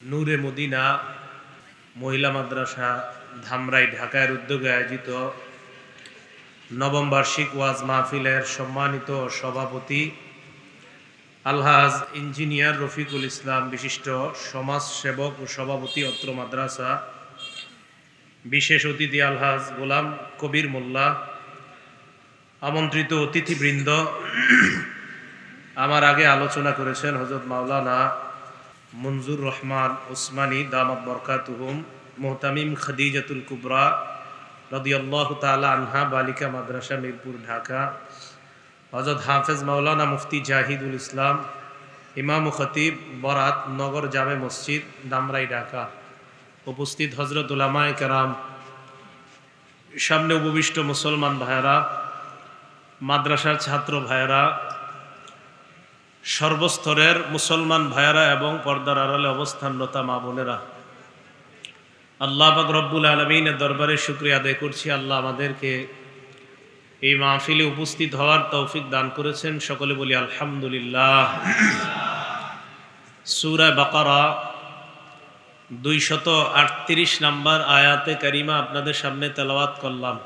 নূরে Medina মহিলা মাদ্রাসা ধামরাই ঢাকার উদ্যোগে আয়োজিত নবম বার্ষিক ওয়াজ মাহফিলের সম্মানিত সভাপতি আলহাজ ইঞ্জিনিয়ার রফিকুল ইসলাম, বিশিষ্ট সমাজসেবক ও সভাপতি অত্র মাদ্রাসা, বিশেষ অতিথি আলহাজ গোলাম কবির মোল্লা, আমন্ত্রিত অতিথিবৃন্দ, আমার আগে আলোচনা করেছেন হযরত মাওলানা মঞ্জুর রহমান ওসমানী দামাত বরকাতুহুম, মুহতামিম খাদিজাতুল কুবরা রাদিয়াল্লাহু তাআলা আনহা বালিকা মাদ্রাসা মিরপুর ঢাকা, হযরত হাফেজ মাওলানা মুফতি জাহিদুল ইসলাম, ইমাম ও খতিব বরাত নগর জামে মসজিদ ধামরাই ঢাকা, উপস্থিত হযরত উলামায়ে কেরাম, সামনে উপবিষ্ট মুসলমান ভাইয়েরা, মাদ্রাসার ছাত্র ভাইয়েরা, সর্বস্তরের মুসলমান ভাইয়েরা এবং পর্দার আড়ালে অবস্থানরত মা বোনেরা, আল্লাহ পাক রব্বুল আলামিনের দরবারে শুকরিয়া আদায় করছি। আল্লাহ আমাদেরকে এই মাহফিলে উপস্থিত হওয়ার তৌফিক দান করেছেন, সকলে বলি আলহামদুলিল্লাহ। সূরা বাকারা 238 নম্বর আয়াতে কারিমা আপনাদের সামনে তেলাওয়াত করলাম।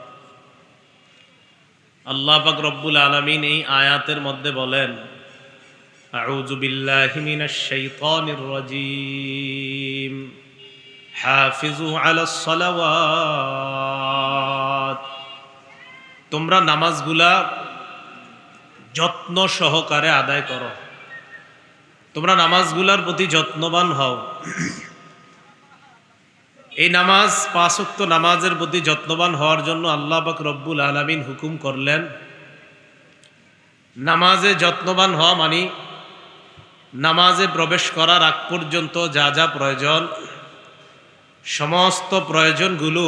আল্লাহ পাক রব্বুল আলামিন এই আয়াতের মধ্যে বলেন, আউযু বিল্লাহি মিনাশ শাইতানির রাজীম, হাফিজু আলাস সালাওয়াত, তোমরা নামাজগুলা যত্ন সহকারে আদায় করো, তোমরা নামাজগুলার প্রতি যত্নবান হও। এই নামাজ, 5 ওয়াক্ত নামাজের প্রতি যত্নবান হওয়ার জন্য আল্লাহ পাক রব্বুল আলামিন হুকুম করলেন। নামাজে যত্নবান হওয়া মানে নামাজে প্রবেশ করার আগ পর্যন্ত যা যা প্রয়োজন, সমস্ত প্রয়োজনগুলো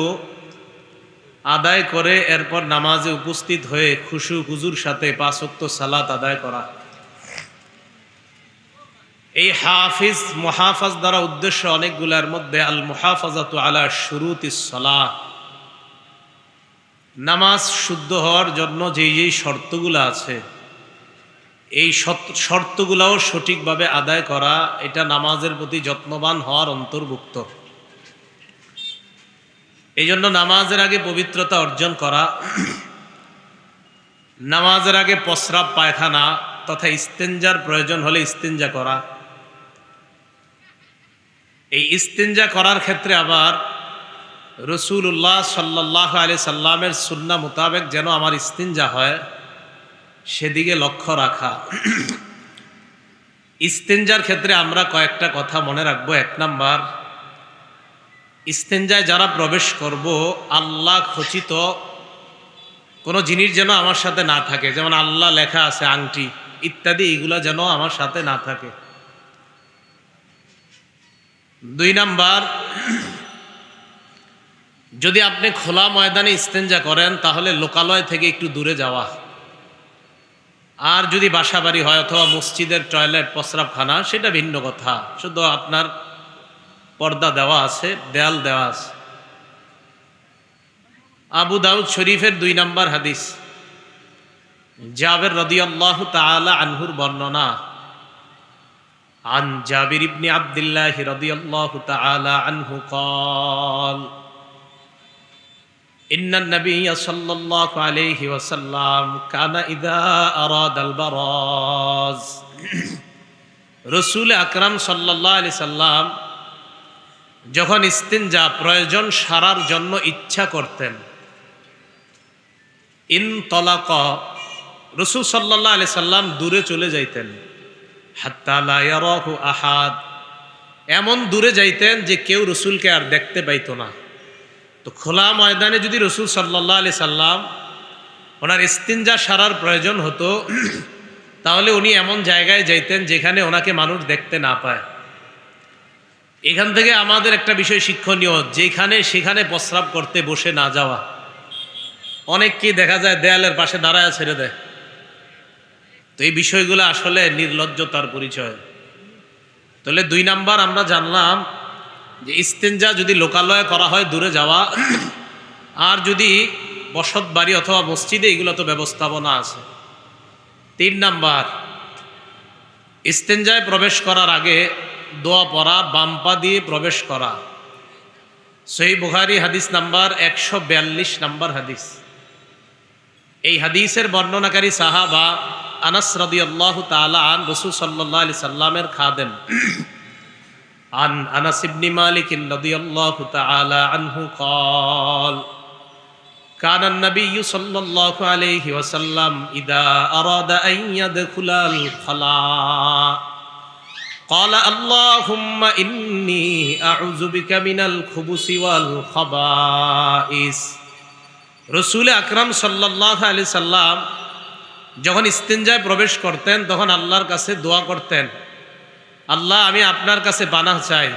আদায় করে এরপর নামাজে উপস্থিত হয়ে খুশু খুজুর সাথে 5 ওয়াক্ত সালাত আদায় করা। এই হাফিজ মুহাফাজ দ্বারা উদ্দেশ্য অনেকগুলোর মধ্যে আল মুহাফাজাতু আলা শুরুতিস সালাহ, নামাজ শুদ্ধ হওয়ার জন্য যেই শর্তগুলো আছে এই শর্তগুলোও সঠিকভাবে আদায় করা, এটা নামাজের প্রতি যত্নবান হওয়ার অন্তর্ভুক্ত। এই জন্য নামাজের আগে পবিত্রতা অর্জন করা, নামাজের আগে প্রস্রাব পায়খানা তথা ইস্তেঞ্জার প্রয়োজন হলে ইস্তেঞ্জা করা। এই ইস্তেঞ্জা করার ক্ষেত্রে আবার রাসূলুল্লাহ সাল্লাল্লাহু আলাইহি সাল্লামের সুন্নাহ মোতাবেক যেন আমার ইস্তেঞ্জা হয় সেদিকে লক্ষ্য রাখা। ইস্তেঞ্জার ক্ষেত্রে আমরা কয়েকটা কথা মনে রাখবো। 1 নাম্বার, ইস্তেঞ্জায় যারা প্রবেশ করব, আল্লাহ খচিত কোনো জিনিস যেন আমার সাথে না থাকে, যেমন আল্লাহ লেখা আছে আংটি ইত্যাদি, এগুলো যেন আমার সাথে না থাকে। 2 নাম্বার, যদি আপনি খোলা ময়দানে ইস্তেঞ্জা করেন তাহলে লোকালয় থেকে একটু দূরে যাওয়া। আর যদি বাসাবাড়ি হয় অথবা মসজিদের টয়লেট প্রস্রাবখানা, সেটা ভিন্ন কথা, শুধু আপনার পর্দা দেওয়া আছে, দেয়াল দেওয়া আছে। আবু দাউদ শরীফের 2 নম্বর হাদিস, জাবের রাদিয়াল্লাহু তাআলা আনহুর বর্ণনা, আন জাবির ইবনে আব্দুল্লাহ রাদিয়াল্লাহু তাআলা আনহু قال ইন্নান নাবিয়্য সাল্লাল্লাহু আলাইহি ওয়াসাল্লাম কানা ইযা আরাদাল বারাজ, রাসূল আকরাম সাল্লাল্লাহু আলাইহি সাল্লাম যখন ইস্তিনজা প্রয়োজন সারার জন্য ইচ্ছা করতেন, ইনতালাকা, রাসূল সাল্লাল্লাহু আলাইহি সাল্লাম দূরে চলে যাইতেন, হাত্তা লা ইয়ারাহু আহাদ, এমন দূরে যাইতেন যে কেউ রাসূলকে আর দেখতে পাইতো না। তো খোলা ময়দানে যদি রাসূল সাল্লাল্লাহু আলাইহি সাল্লাম ওনার ইস্তিনজা সারার প্রয়োজন হতো, তাহলে উনি এমন জায়গায় যাইতেন যেখানে ওনাকে মানুষ দেখতে না পায়। এখান থেকে আমাদের একটা বিষয় শিক্ষণীয়, যেখানে সেখানে প্রস্রাব করতে বসে না যাওয়া। অনেককেই দেখা যায় দেয়ালের পাশে দাঁড়ায় ছেড়ে দেয়। তো এই বিষয়গুলো আসলে নির্লজ্জতার পরিচয়। তাহলে 2 নাম্বার আমরা জানলাম যে ইস্তেঞ্জা যদি লোকালয়ে করা হয় দূরে যাওয়া, আর যদি বসত বাড়ি অথবা মসজিদে, এগুলো তো ব্যবস্থাপনা আছে। 3 নাম্বার, ইস্তেঞ্জায় প্রবেশ করার আগে দোয়া পড়া, বাম পা দিয়ে প্রবেশ করা। সহিহ বুখারী হাদিস নাম্বার 142 নম্বর হাদিস। এই হাদিসের বর্ণনাকারী সাহাবা আনাস রাদিয়াল্লাহু তাআলা আন রাসূল সাল্লাল্লাহু আলাইহি সাল্লামের খাদেম। আন আনাস ইবনে মালিক রাদিয়াল্লাহু তাআলা আনহু قال كان النبي صلى الله عليه وسلم إذا أراد أن يدخل الخلاء قال اللهم إني أعوذ بك من الخبث والخبائث। রসুল আকরাম সাল্লাল্লাহু আলাইহি সাল্লাম যখন ইস্তিনজায় প্রবেশ করতেন তখন আল্লাহর কাছে দোয়া করতেন, আল্লাহ আমি আপনার কাছে পানাহ চাই,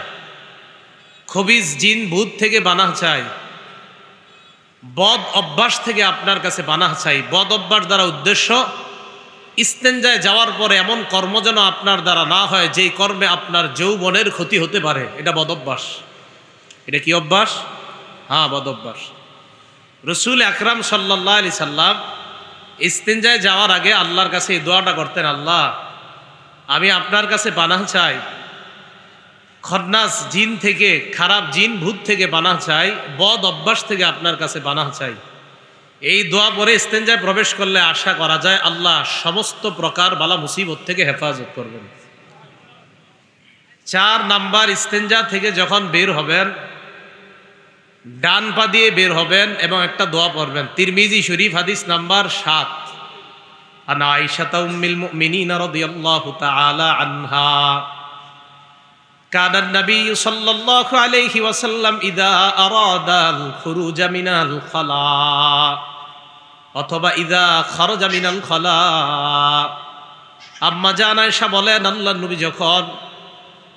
খবিস জিন ভূত থেকে পানাহ চাই, বদ অভ্যাস থেকে আপনার কাছে পানাহ চাই। বদ অভ্যাস দ্বারা উদ্দেশ্য ইস্তেঞ্জায় যাওয়ার পরে এমন কর্ম যেন আপনার দ্বারা না হয় যেই কর্মে আপনার যৌবনের ক্ষতি হতে পারে, এটা বদ অভ্যাস। এটা কি অভ্যাস? হ্যাঁ, বদ অভ্যাস। রসুল আকরাম সাল্লাল্লাহু আলাইহি সাল্লাম ইস্তেঞ্জায় যাওয়ার আগে আল্লাহর কাছে এই দোয়াটা করতেন, আল্লাহ আমি আপনার কাছে পানাহ চাই, খন্নাস জিন থেকে, খারাপ জিন ভূত থেকে পানাহ চাই, বদ অভ্যাস থেকে আপনার কাছে পানাহ চাই। এই দোয়া পরে ইস্তেঞ্জায় প্রবেশ করলে আশা করা যায় আল্লাহ সমস্ত প্রকার বালা মুসিবত থেকে হেফাজত করবেন। 4 নাম্বার, ইস্তেঞ্জা থেকে যখন বের হবেন ডান পা দিয়ে বের হবেন এবং একটা দোয়া পড়বেন। তিরমিজি শরীফ হাদিস নাম্বার 7। আন আয়েশা উম্মুল মুমিনিন রাদিয়াল্লাহু তাআলা আনহা কানা নবী সাল্লাল্লাহু আলাইহি ওয়াসাল্লাম ইযা আরাদাল খুরুজা মিনাল খালা অথবা ইযা খারাজা মিনাল খালা। আম্মা জান আয়েশা বলেন, আল্লাহর নবী যখন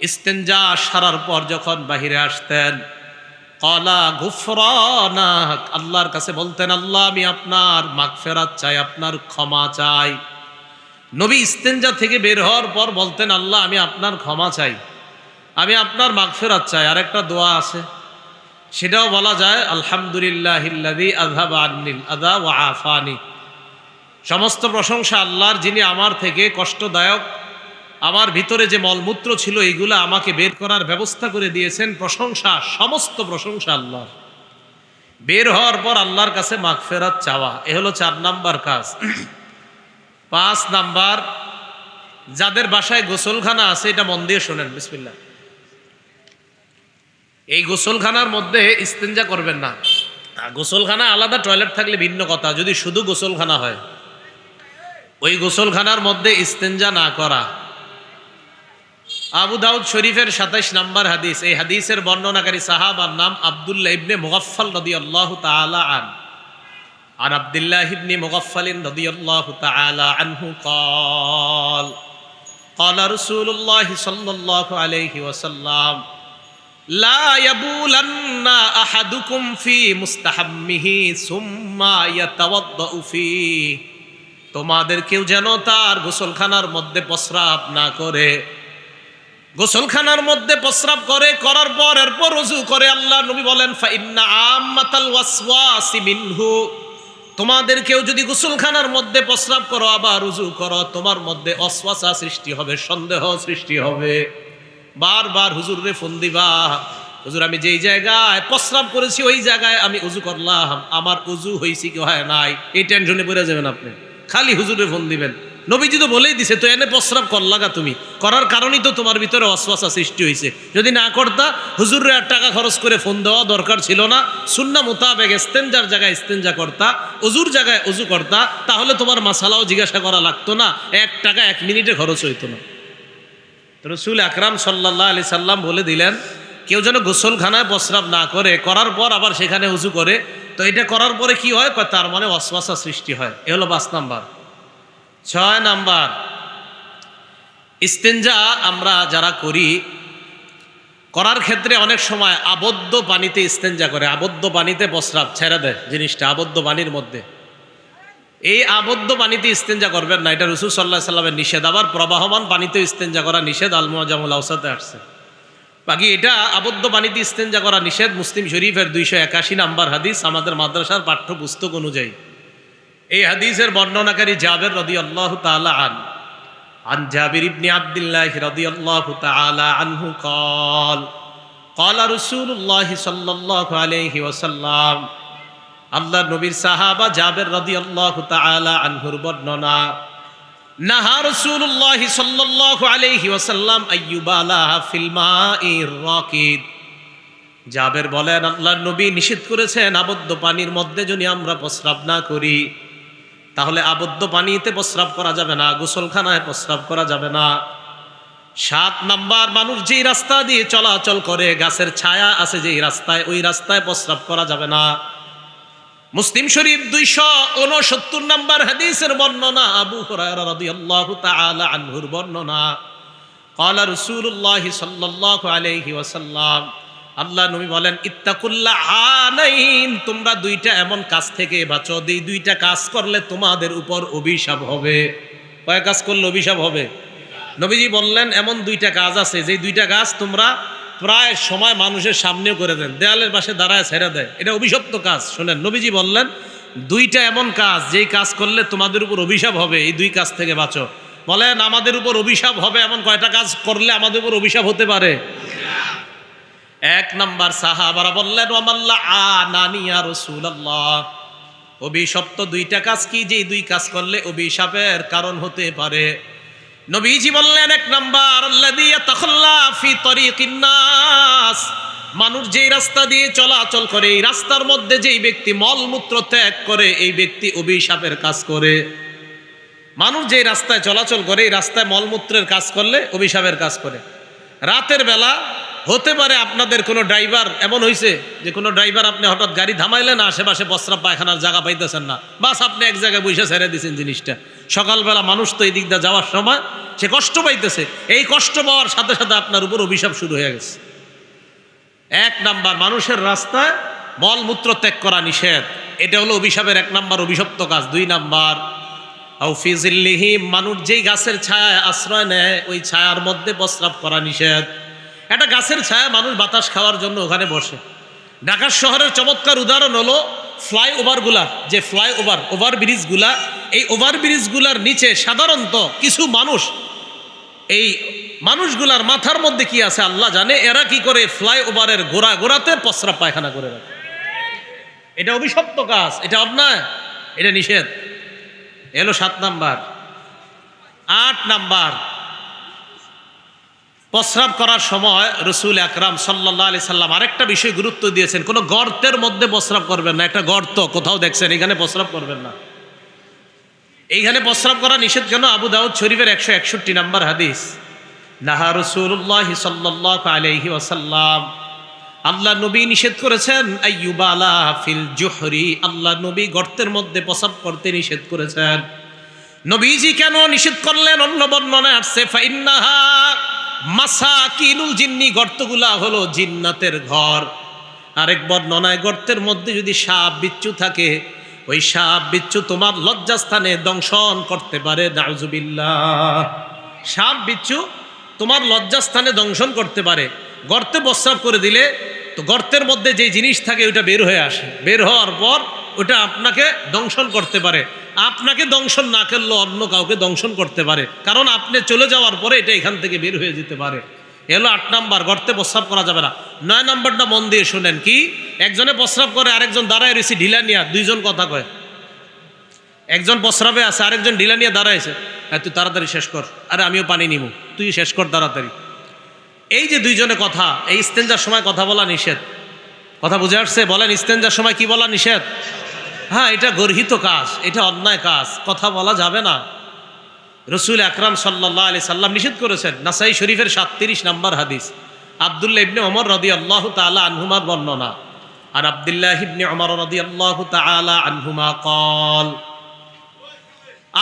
ইস্তেঞ্জা সারার পর যখন বাহিরে আসতেন, ক্বালা গুফরানাক, আল্লাহর কাছে বলতেন আল্লাহ আমি আপনার মাগফিরাত চাই, আপনার ক্ষমা চাই। নবী ইস্তেঞ্জা থেকে বের হওয়ার পর বলতেন আল্লাহ আমি আপনার ক্ষমা চাই, আমি আপনার মাগফিরাত চাই। আরেকটা দোয়া আছে, সেটাও বলা যায় আলহামদুলিল্লাহিল্লাযী আযহাবা আন্নিল আযা ওয়া আফানি। সমস্ত প্রশংসা আল্লাহর, যিনি আমার থেকে কষ্টদায়ক, আমার ভিতরে যে মলমূত্র ছিল এইগুলা আমাকে বের করার ব্যবস্থা করে দিয়েছেন। প্রশংসা, সমস্ত প্রশংসা আল্লাহর। বের হওয়ার পর আল্লাহর কাছে মাগফিরাত চাওয়া, এ হলো 4 নাম্বার কাজ। 5 নাম্বার, যাদের বাসায় গোসলখানা আছে এটা মন দিয়ে শোনেন, বিসমিল্লাহ। এই গোসলখানার মধ্যে ইস্তেঞ্জা করবেন না। গোসলখানা আলাদা, টয়লেট থাকলে ভিন্ন কথা। যদি শুধু গোসলখানা হয়, ওই গোসলখানার মধ্যে ইস্তেঞ্জা না করা। আবু দাউদ শরীফের 27 নম্বর হাদিস। এই হাদিসের বর্ণনাকারী সাহাবার নাম আব্দুল্লাহ ইবনে মুগাফফাল রাদিয়াল্লাহু তাআলা আন। আন আব্দুল্লাহ ইবনে মুগাফফাল রাদিয়াল্লাহু তাআলা আনহু قال قال رسول الله صلى الله عليه وسلم لا يبولن احدكم في مستحمه ثم يتوضأ فيه। তোমাদের কেউ যেন তার গোসলখানার মধ্যে প্রস্রাব না করে। গোসলখানার মধ্যে প্রস্রাব করে, করার পর এরপর ওযু করে। আল্লাহ নবী বলেন ফা ইন্না আম্মাতাল ওয়াসওয়াসি মিনহু, তোমাদের কেউ যদি গোসলখানার মধ্যে প্রস্রাব করো আবার ওযু করো, তোমার মধ্যে ওয়াসওয়াসা সৃষ্টি হবে, সন্দেহ সৃষ্টি হবে। বারবার হুজুরে ফোন দিবা, হুজুর আমি যেই জায়গায় প্রস্রাব করেছি ওই জায়গায় আমি ওযু করলাম, আমার ওযু হইছে কি হয় নাই, এই টেনশনে পড়ে যাবেন আপনি। খালি হুজুরে ফোন দিবেন। নবীজি তো বলেই দিছে, তো এনে প্রস্রাব করলাগা তুমি, করার কারণেই তো তোমার ভিতরে ওয়াসওয়াসা সৃষ্টি হয়েছে। যদি না করতা হুজুরে আর টাকা খরচ করে ফোন দেওয়া দরকার ছিল না। সুন্নাহ মোতাবেক ইস্তেঞ্জার জায়গায় ইস্তেঞ্জা করতা, ওযুর জায়গায় ওযু করতা, তাহলে তোমার মাসালাও জিজ্ঞাসা করা লাগতো না, 1 টাকা 1 মিনিটে খরচ হইতো না। রাসূল আকরাম সাল্লাল্লাহু আলাইহি সাল্লাম বলে দিলেন কেউ যেন গোসলখানায় প্রস্রাব না করে, করার পর আবার সেখানে ওযু করে। তো এটা করার পরে কি হয়, তার মানে ওয়াসওয়াসা সৃষ্টি হয়। এ হলো 5 নাম্বার। 6 নাম্বার, ইস্তেঞ্জা আমরা যারা করি, করার ক্ষেত্রে অনেক সময় আবদ্ধ পানিতে ইস্তেঞ্জা করে, আবদ্ধ পানিতে প্রস্রাব ছেড়ে দেয় জিনিসটা আবদ্ধ পানির মধ্যে। এই আবদ্ধ পানিতে ইস্তেঞ্জা করবেন না, এটা রাসূল সাল্লাল্লাহু আলাইহি সাল্লামের নিষেধ। আবার প্রবাহমান পানিতে ইস্তেঞ্জা করা নিষেধ, আল মুআজামুল আওসাতে আসছে। বাকি এটা আবদ্ধ পানিতে ইস্তেঞ্জা করা নিষেধ, মুসলিম শরীফের 281 নাম্বার হাদিস, আমাদের মাদ্রাসার পাঠ্যপুস্তক অনুযায়ী। এই হাদিসের বর্ণনাকারী জাবের রাদিয়াল্লাহু তাআলা আন عن جابر بن عبد الله رضي الله تعالى عنه قال قال رسول الله صلى الله عليه وسلم আল্লাহ নবীর সাহাবা জাবের রাদিয়াল্লাহু তাআলা আনহুর বর্ণনা নাহা রাসূলুল্লাহ সাল্লাল্লাহু আলাইহি ওয়াসাল্লাম আইয়ুবালা ফিল মাইর রাকিদ। জাবের বলেন আল্লাহর নবী নিষেধ করেছেন আবদ্ধ পানির মধ্যে যদি আমরা প্রস্রাব না করি তাহলে আবদ্ধ পানিতে প্রস্রাব করা যাবে না, গোসলখানায় প্রস্রাব করা যাবে না। 7 নাম্বার, মানুষ যেই রাস্তা দিয়ে চলাচল করে গাছের ছায়া আছে যেই রাস্তায়, ওই রাস্তায় প্রস্রাব করা যাবে না। মুসলিম শরীফ 269 নাম্বার হাদিসের বর্ণনা, আবু হুরায়রা রাদিয়াল্লাহু তাআলা আনহুর বর্ণনা, ক্বালা রাসূলুল্লাহ সাল্লাল্লাহু আলাইহি ওয়াসাল্লাম, আল্লাহ নবী বলেন ইত্তাকুল্লা আনাইন, তোমরা দুইটা এমন কাজ থেকে বাঁচো, এই দুইটা কাজ করলে তোমাদের উপর অভিশাপ হবে। কয় কাজ করলে অভিশাপ হবে? নবীজি বললেন এমন দুইটা কাজ আছে যে দুইটা কাজ তোমরা প্রায় সময় মানুষের সামনেও করে দেন, দেয়ালের পাশে দাঁড়ায় ছেড়ে দেয়, এটা অভিশপ্ত কাজ। শোনেন, নবীজি বললেন দুইটা এমন কাজ যেই কাজ করলে তোমাদের উপর অভিশাপ হবে, এই দুই কাজ থেকে বাঁচো। বলেন আমাদের উপর অভিশাপ হবে এমন কয়টা কাজ করলে আমাদের উপর অভিশাপ হতে পারে? 1 নাম্বার, সাহাবারা বললেন ওয়ামাল্লা আনানি ইয়া রাসূলুল্লাহ, অভিশপ্ত দুইটা কাজ কি যে দুই কাজ করলে অভিশাপের কারণ হতে পারে? নবীজি বললেন 1 নাম্বার, আল্লাযী ইয়াতাখাল্লা ফি তরিকিন নাস, মানুষ যেই রাস্তা দিয়ে চলাচল করে এই রাস্তার মধ্যে যেই ব্যক্তি মলমূত্র ত্যাগ করে এই ব্যক্তি অভিশাপের কাজ করে। মানুষ যেই রাস্তায় চলাচল করে এই রাস্তায় মলমূত্রের কাজ করলে অভিশাপের কাজ করে। রাতের বেলা হতে পারে আপনাদের কোনো ড্রাইভার এমন হয়েছে যে কোনো ড্রাইভার আপনি হঠাৎ গাড়ি থামাইলেন, আশেপাশে প্রস্রাব পায়খানার জায়গা পাইতেছেন না, বাস আপনি এক জায়গায় বসে ছেড়ে দিয়েছেন জিনিসটা। সকালবেলা মানুষ তো এই দিক দিয়ে যাওয়ার সময় সে কষ্ট পাইতেছে, এই কষ্ট পাওয়ার সাথে সাথে আপনার উপর অভিশাপ শুরু হয়ে গেছে। 1 নাম্বার, মানুষের রাস্তায় মলমূত্র ত্যাগ করা নিষেধ, এটা হলো অভিশাপের 1 নাম্বার অভিশপ্ত কাজ। 2 নাম্বার, আও ফি জিল্লিহিম, মানুষ যেই গাছের ছায়ায় আশ্রয় নেয় ওই ছায়ার মধ্যে প্রস্রাব করা নিষেধ। একটা গাছের ছায়া, মানুষ বাতাস খাওয়ার জন্য ওখানে বসে। ঢাকা শহরের চমৎকার উদাহরণ হলো ফ্লাইওভারগুলা, যে ফ্লাইওভার ওভারব্রিজগুলা, এই ওভারব্রিজগুলার নিচে সাধারণত কিছু মানুষ, এই মানুষগুলার মাথার মধ্যে কি আছে আল্লাহ জানে, এরা কি করে ফ্লাইওভারের গোড়াতে প্রস্রাব পায়খানা করে রাখে। এটা অভিশপ্ত কাজ, এটা অন্যায়, এটা নিষেধ। এলো 7 নাম্বার। 8 নাম্বার, প্রস্রাব করার সময় রাসূল আকরাম সাল্লাল্লাহু আলাইহি সাল্লাম আরেকটা বিষয় গুরুত্ব দিয়েছেন, কোনো গর্তের মধ্যে প্রস্রাব করবেন না। একটা গর্ত কোথাও দেখছেন, এখানে প্রস্রাব করবেন না। এইখানে প্রস্রাব করা নিষেধ কেন? আবু দাউদ শরীফের 161 নাম্বার হাদিস, নাহা রাসূলুল্লাহ সাল্লাল্লাহু আলাইহি ওয়াসাল্লাম, আল্লাহ নবী নিষেধ করেছেন আইয়ুবালা ফিল জুহরি, আল্লাহ নবী গর্তের মধ্যে প্রস্রাব করতে নিষেধ করেছেন। নবীজি কেন নিষেধ করলেন? অন্য বর্ণনায় আসছে ফাইন্নাহা মাসাকিনুল জিন্নি, গর্তগুলা হলো জিন্নাতের ঘর। আরেক বর্ণনায় গর্তের মধ্যে যদি সাপ বিচ্ছু থাকে ওই সাপ বিচ্ছু তোমার লজ্জাস্থানে দংশন করতে পারে, নাউজুবিল্লাহ। সাপ বিচ্ছু তোমার লজ্জাস্থানে দংশন করতে পারে। গর্তে প্রস্রাব করে দিলে তো গর্তের মধ্যে যে জিনিস থাকে ওটা বের হয়ে আসে, বের হওয়ার পর ওটা আপনাকে দংশন করতে পারে। আপনাকে দংশন না করলেও অন্য কাউকে দংশন করতে পারে, কারণ আপনি চলে যাওয়ার পরে এটা এখান থেকে বের হয়ে যেতে পারে। এলো 8 নাম্বার, গর্তে প্রস্রাব করা যাবে না। 9 নাম্বারটা মন দিয়ে শুনেন, কি? একজনে প্রস্রাব করে, আরেকজন দাঁড়ায় রয়েছে ঢিলা নিয়ে, দুইজন কথা কয়। একজন প্রস্রাবে আছে, আরেকজন ঢিলা নিয়ে দাঁড়াইছে, তুই তাড়াতাড়ি শেষ কর, আরে আমিও পানি নিব, তুই শেষ কর তাড়াতাড়ি। এই যে দুইজনে কথা, এই ইস্তেঞ্জার সময় কথা বলা নিষেধ। কথা বুঝে আসছে? বলেন ইস্তেঞ্জার সময় কি বলা নিষেধ? হ্যাঁ, এটা গর্হিত কাজ, এটা অন্যায় কাজ, কথা বলা যাবে না। রাসূল আকরাম সাল্লাল্লাহু আলাইহি সাল্লাম নিষেধ করেছেন। নাসাই শরীফের 37 নাম্বার হাদিস, আব্দুল্লাহ ইবনে ওমর রাদিয়াল্লাহু তাআলা আনহুমার বর্ণনা। আর আব্দুল্লাহ ইবনে ওমর রাদিয়াল্লাহু তাআলা আনহুমা قال,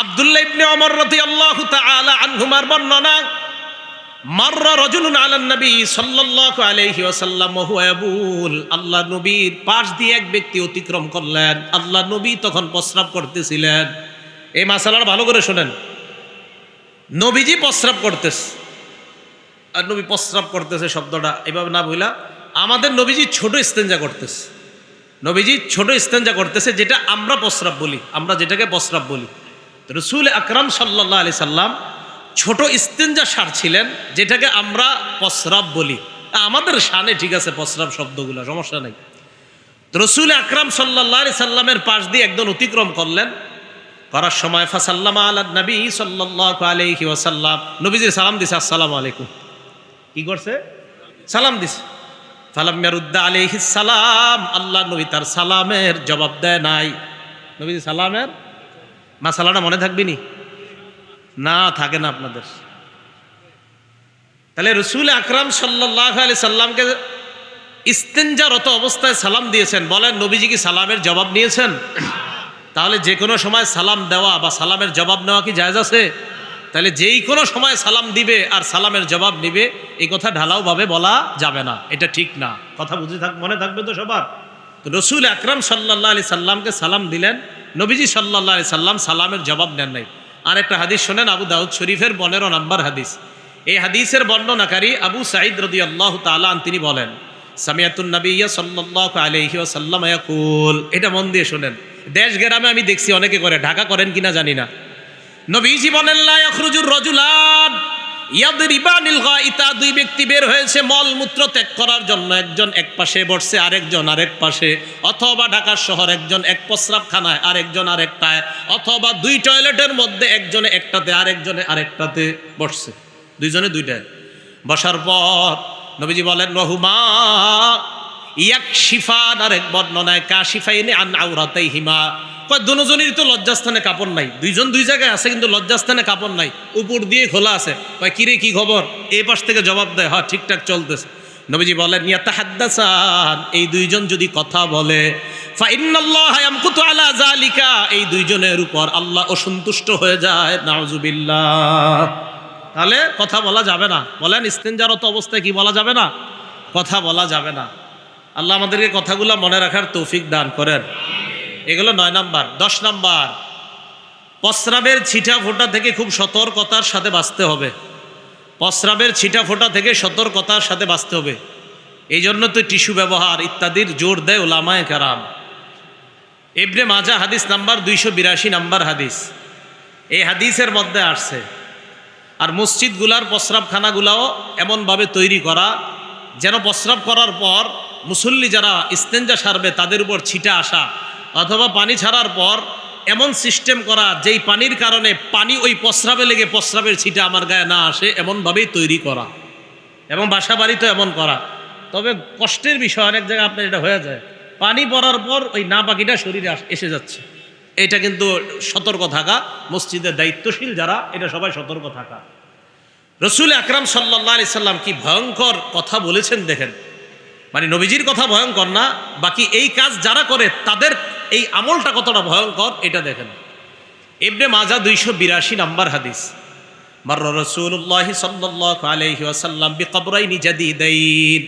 আব্দুল্লাহ ইবনে ওমর রাদিয়াল্লাহু তাআলা আনহুমার বর্ণনা, মাররা রাজুলুন আলান নবী সাল্লাল্লাহু আলাইহি ওয়াসাল্লাম ওয়া হুয়া ইয়াবুল, আল্লাহ নবীর পাশ দিয়ে এক ব্যক্তি অতিক্রম করলেন। আল্লাহ নবী তখন প্রস্রাব করতেছিলেন। এই মাসালাটা ভালো করে শুনেন। নবীজি প্রস্রাব করতেছে, আর নবী প্রস্রাব করতেছে শব্দটা এভাবে না বইলা, আমাদের নবীজি ছোট ইস্তেঞ্জা করতেছে। নবীজি ছোট ইস্তেঞ্জা করতেছে, যেটা আমরা প্রস্রাব বলি, আমরা যেটাকে প্রস্রাব বলি। রাসূল আকরাম সাল্লাল্লাহু আলাইহি সাল্লাম ছোট ইস্তেঞ্জা সার ছিলেন, যেটাকে আমরা প্রস্রাব বলি। আমাদের শানে ঠিক আছে প্রস্রাব শব্দগুলো, সমস্যা নেই। রসুল আকরাম সাল্লাল্লাহু আলাইহি সাল্লামের পাশ দিয়ে একজন অতিক্রম করলেন, করার সময় ফাসাল্লামা আলা নবী সাল্লাল্লাহু আলাইহি ওয়াসাল্লাম, নবীজির সালাম দিছে, আসসালামু আলাইকুম। কি করছে? সালাম দিছে। ফালাম ইয়ারুদ্দা আলাইহিস সালাম, আল্লাহ নবী তার সালামের জবাব দেয় নাই। নবীজি সালামের মাসালাটা মনে থাকবে নি? না, থাকে না আপনাদের। তাহলে রসুল আকরাম সাল্লাল্লাহু আলাইহি সাল্লামকে ইস্তেঞ্জারত অবস্থায় সালাম দিয়েছেন, বলেন নবীজি কি সালামের জবাব নিয়েছেন? তাহলে যে কোনো সময় সালাম দেওয়া বা সালামের জবাব নেওয়া কি জায়েজ আছে? তাহলে যেই কোনো সময় সালাম দিবে আর সালামের জবাব নিবে, এই কথা ঢালাওভাবে বলা যাবে না, এটা ঠিক না। কথা মনে থাকবে তো সবার? তো রসুল আকরাম সাল্লাল্লাহু আলাইহি সাল্লামকে সালাম দিলেন, নবীজি সাল্লাল্লাহু আলাইহি সাল্লাম সালামের জবাব নেন নাই। আর একটা হাদিস শোনেন, আবু দাউদ শরীফের 15 নম্বর হাদিস। এই হাদিসের বর্ণনাকারী আবু সাঈদ রাদিয়াল্লাহু তাআলা আন তিনি বলেন, সামিয়াতুন নাবিয়্যা সাল্লাল্লাহু আলাইহি ওয়াসাল্লাম ইয়াকুল, এটা মন দিয়ে শুনেন। দেশ গ্রামে আমি দেখছি অনেকে করে, ঢাকা করেন কিনা জানি না। নবীজি বলেন, লা ইয়াখরুজুর রাজুলান ইয়াদরিবানিল গাইতা, দুই ব্যক্তি বের হয়েছে মলমূত্র ত্যাগ করার জন্য, একজন এক পাশে বসছে আরেকজন আরেক পাশে, অথবা ঢাকার শহর একজন এক প্রস্রাবখানায় আরেকজন আরেকটায়, অথবা দুই টয়লেটের মধ্যে একজনে একটাতে আরেকজনে আরেকটাতে বসছে, দুইজনে দুইটায়। বসার পর নবীজি বলেন, রহুমা ইয়াকশিফান, আরেক বর্ণনায় কাশিফাইনি আন আওরাতাইহিমা, কয় দুজনেরই তো লজ্জাস্থানে কাপড় নাই, দুইজন দুই জায়গায় আছে কিন্তু লজ্জাস্থানে কাপড় নাই, উপর দিয়ে খোলা আছে। কয় কিরে কি খবর? এই পাশ থেকে জবাব দেয়, হ্যাঁ ঠিকঠাক চলতেছে। নবীজি বলেন, ইয়াতাহাদ্দাসান, এই দুইজন যদি কথা বলে, ফা ইন্নাল্লাহা ইয়ামকুতু আলা যালিকা, এই দুইজনের উপর আল্লাহ অসন্তুষ্ট হয়ে যায়, নাউযুবিল্লাহ। তাহলে কথা বলা যাবে না। বলেন ইস্তেঞ্জারত অবস্থায় কি বলা যাবে না? কথা বলা যাবে না। আল্লাহ আমাদেরকে কথাগুলো মনে রাখার তৌফিক দান করেন। এগুলো 9 নাম্বার। 10 নাম্বার, প্রস্রাবের ছিটা ফোঁটা থেকে খুব সতর্কতার সাথে বাঁচতে হবে। প্রস্রাবের ছিটা ফোঁটা থেকে সতর্কতার সাথে বাঁচতে হবে। এই জন্য তো টিস্যু ব্যবহার ইত্যাদির জোর দেয় উলামায়ে কেরাম। ইবনে মাজাহ হাদিস নাম্বার 282 নাম্বার হাদিস, এই হাদিসের মধ্যে আসছে। আর মসজিদগুলার প্রস্রাবখানাগুলাও এমনভাবে তৈরি করা যেন প্রস্রাব করার পর মুসল্লি যারা ইস্তেঞ্জা সারবে তাদের উপর ছিটা আসা, অথবা পানি ছাড়ার পর এমন সিস্টেম করা যেই পানির কারণে পানি ওই প্রস্রাবে লেগে প্রস্রাবের ছিটা আমার গায়ে না আসে, এমনভাবেই তৈরি করা। এবং বাসা বাড়িতে এমন করা। তবে কষ্টের বিষয়, অনেক জায়গায় আপনার এটা হয়ে যায়, পানি পড়ার পর ওই নাপাকিটা শরীরে এসে যাচ্ছে। এটা কিন্তু সতর্ক থাকা, মসজিদের দায়িত্বশীল যারা, এটা সবাই সতর্ক থাকা। রসুল আকরাম সাল্লাল্লাহু আলাইহি সাল্লাম কি ভয়ঙ্কর কথা বলেছেন দেখেন। মানে নবীজির কথা ভয়ঙ্কর না, বাকি এই কাজ যারা করে তাদের এই আমলটা কতটা ভয়ঙ্কর এটা দেখেন। ইবনে মাজাহ 282 নাম্বার হাদিস, মাররা রাসূলুল্লাহি সাল্লাল্লাহু আলাইহি ওয়াসাল্লাম বিকবরাইনি জাদীদাইন,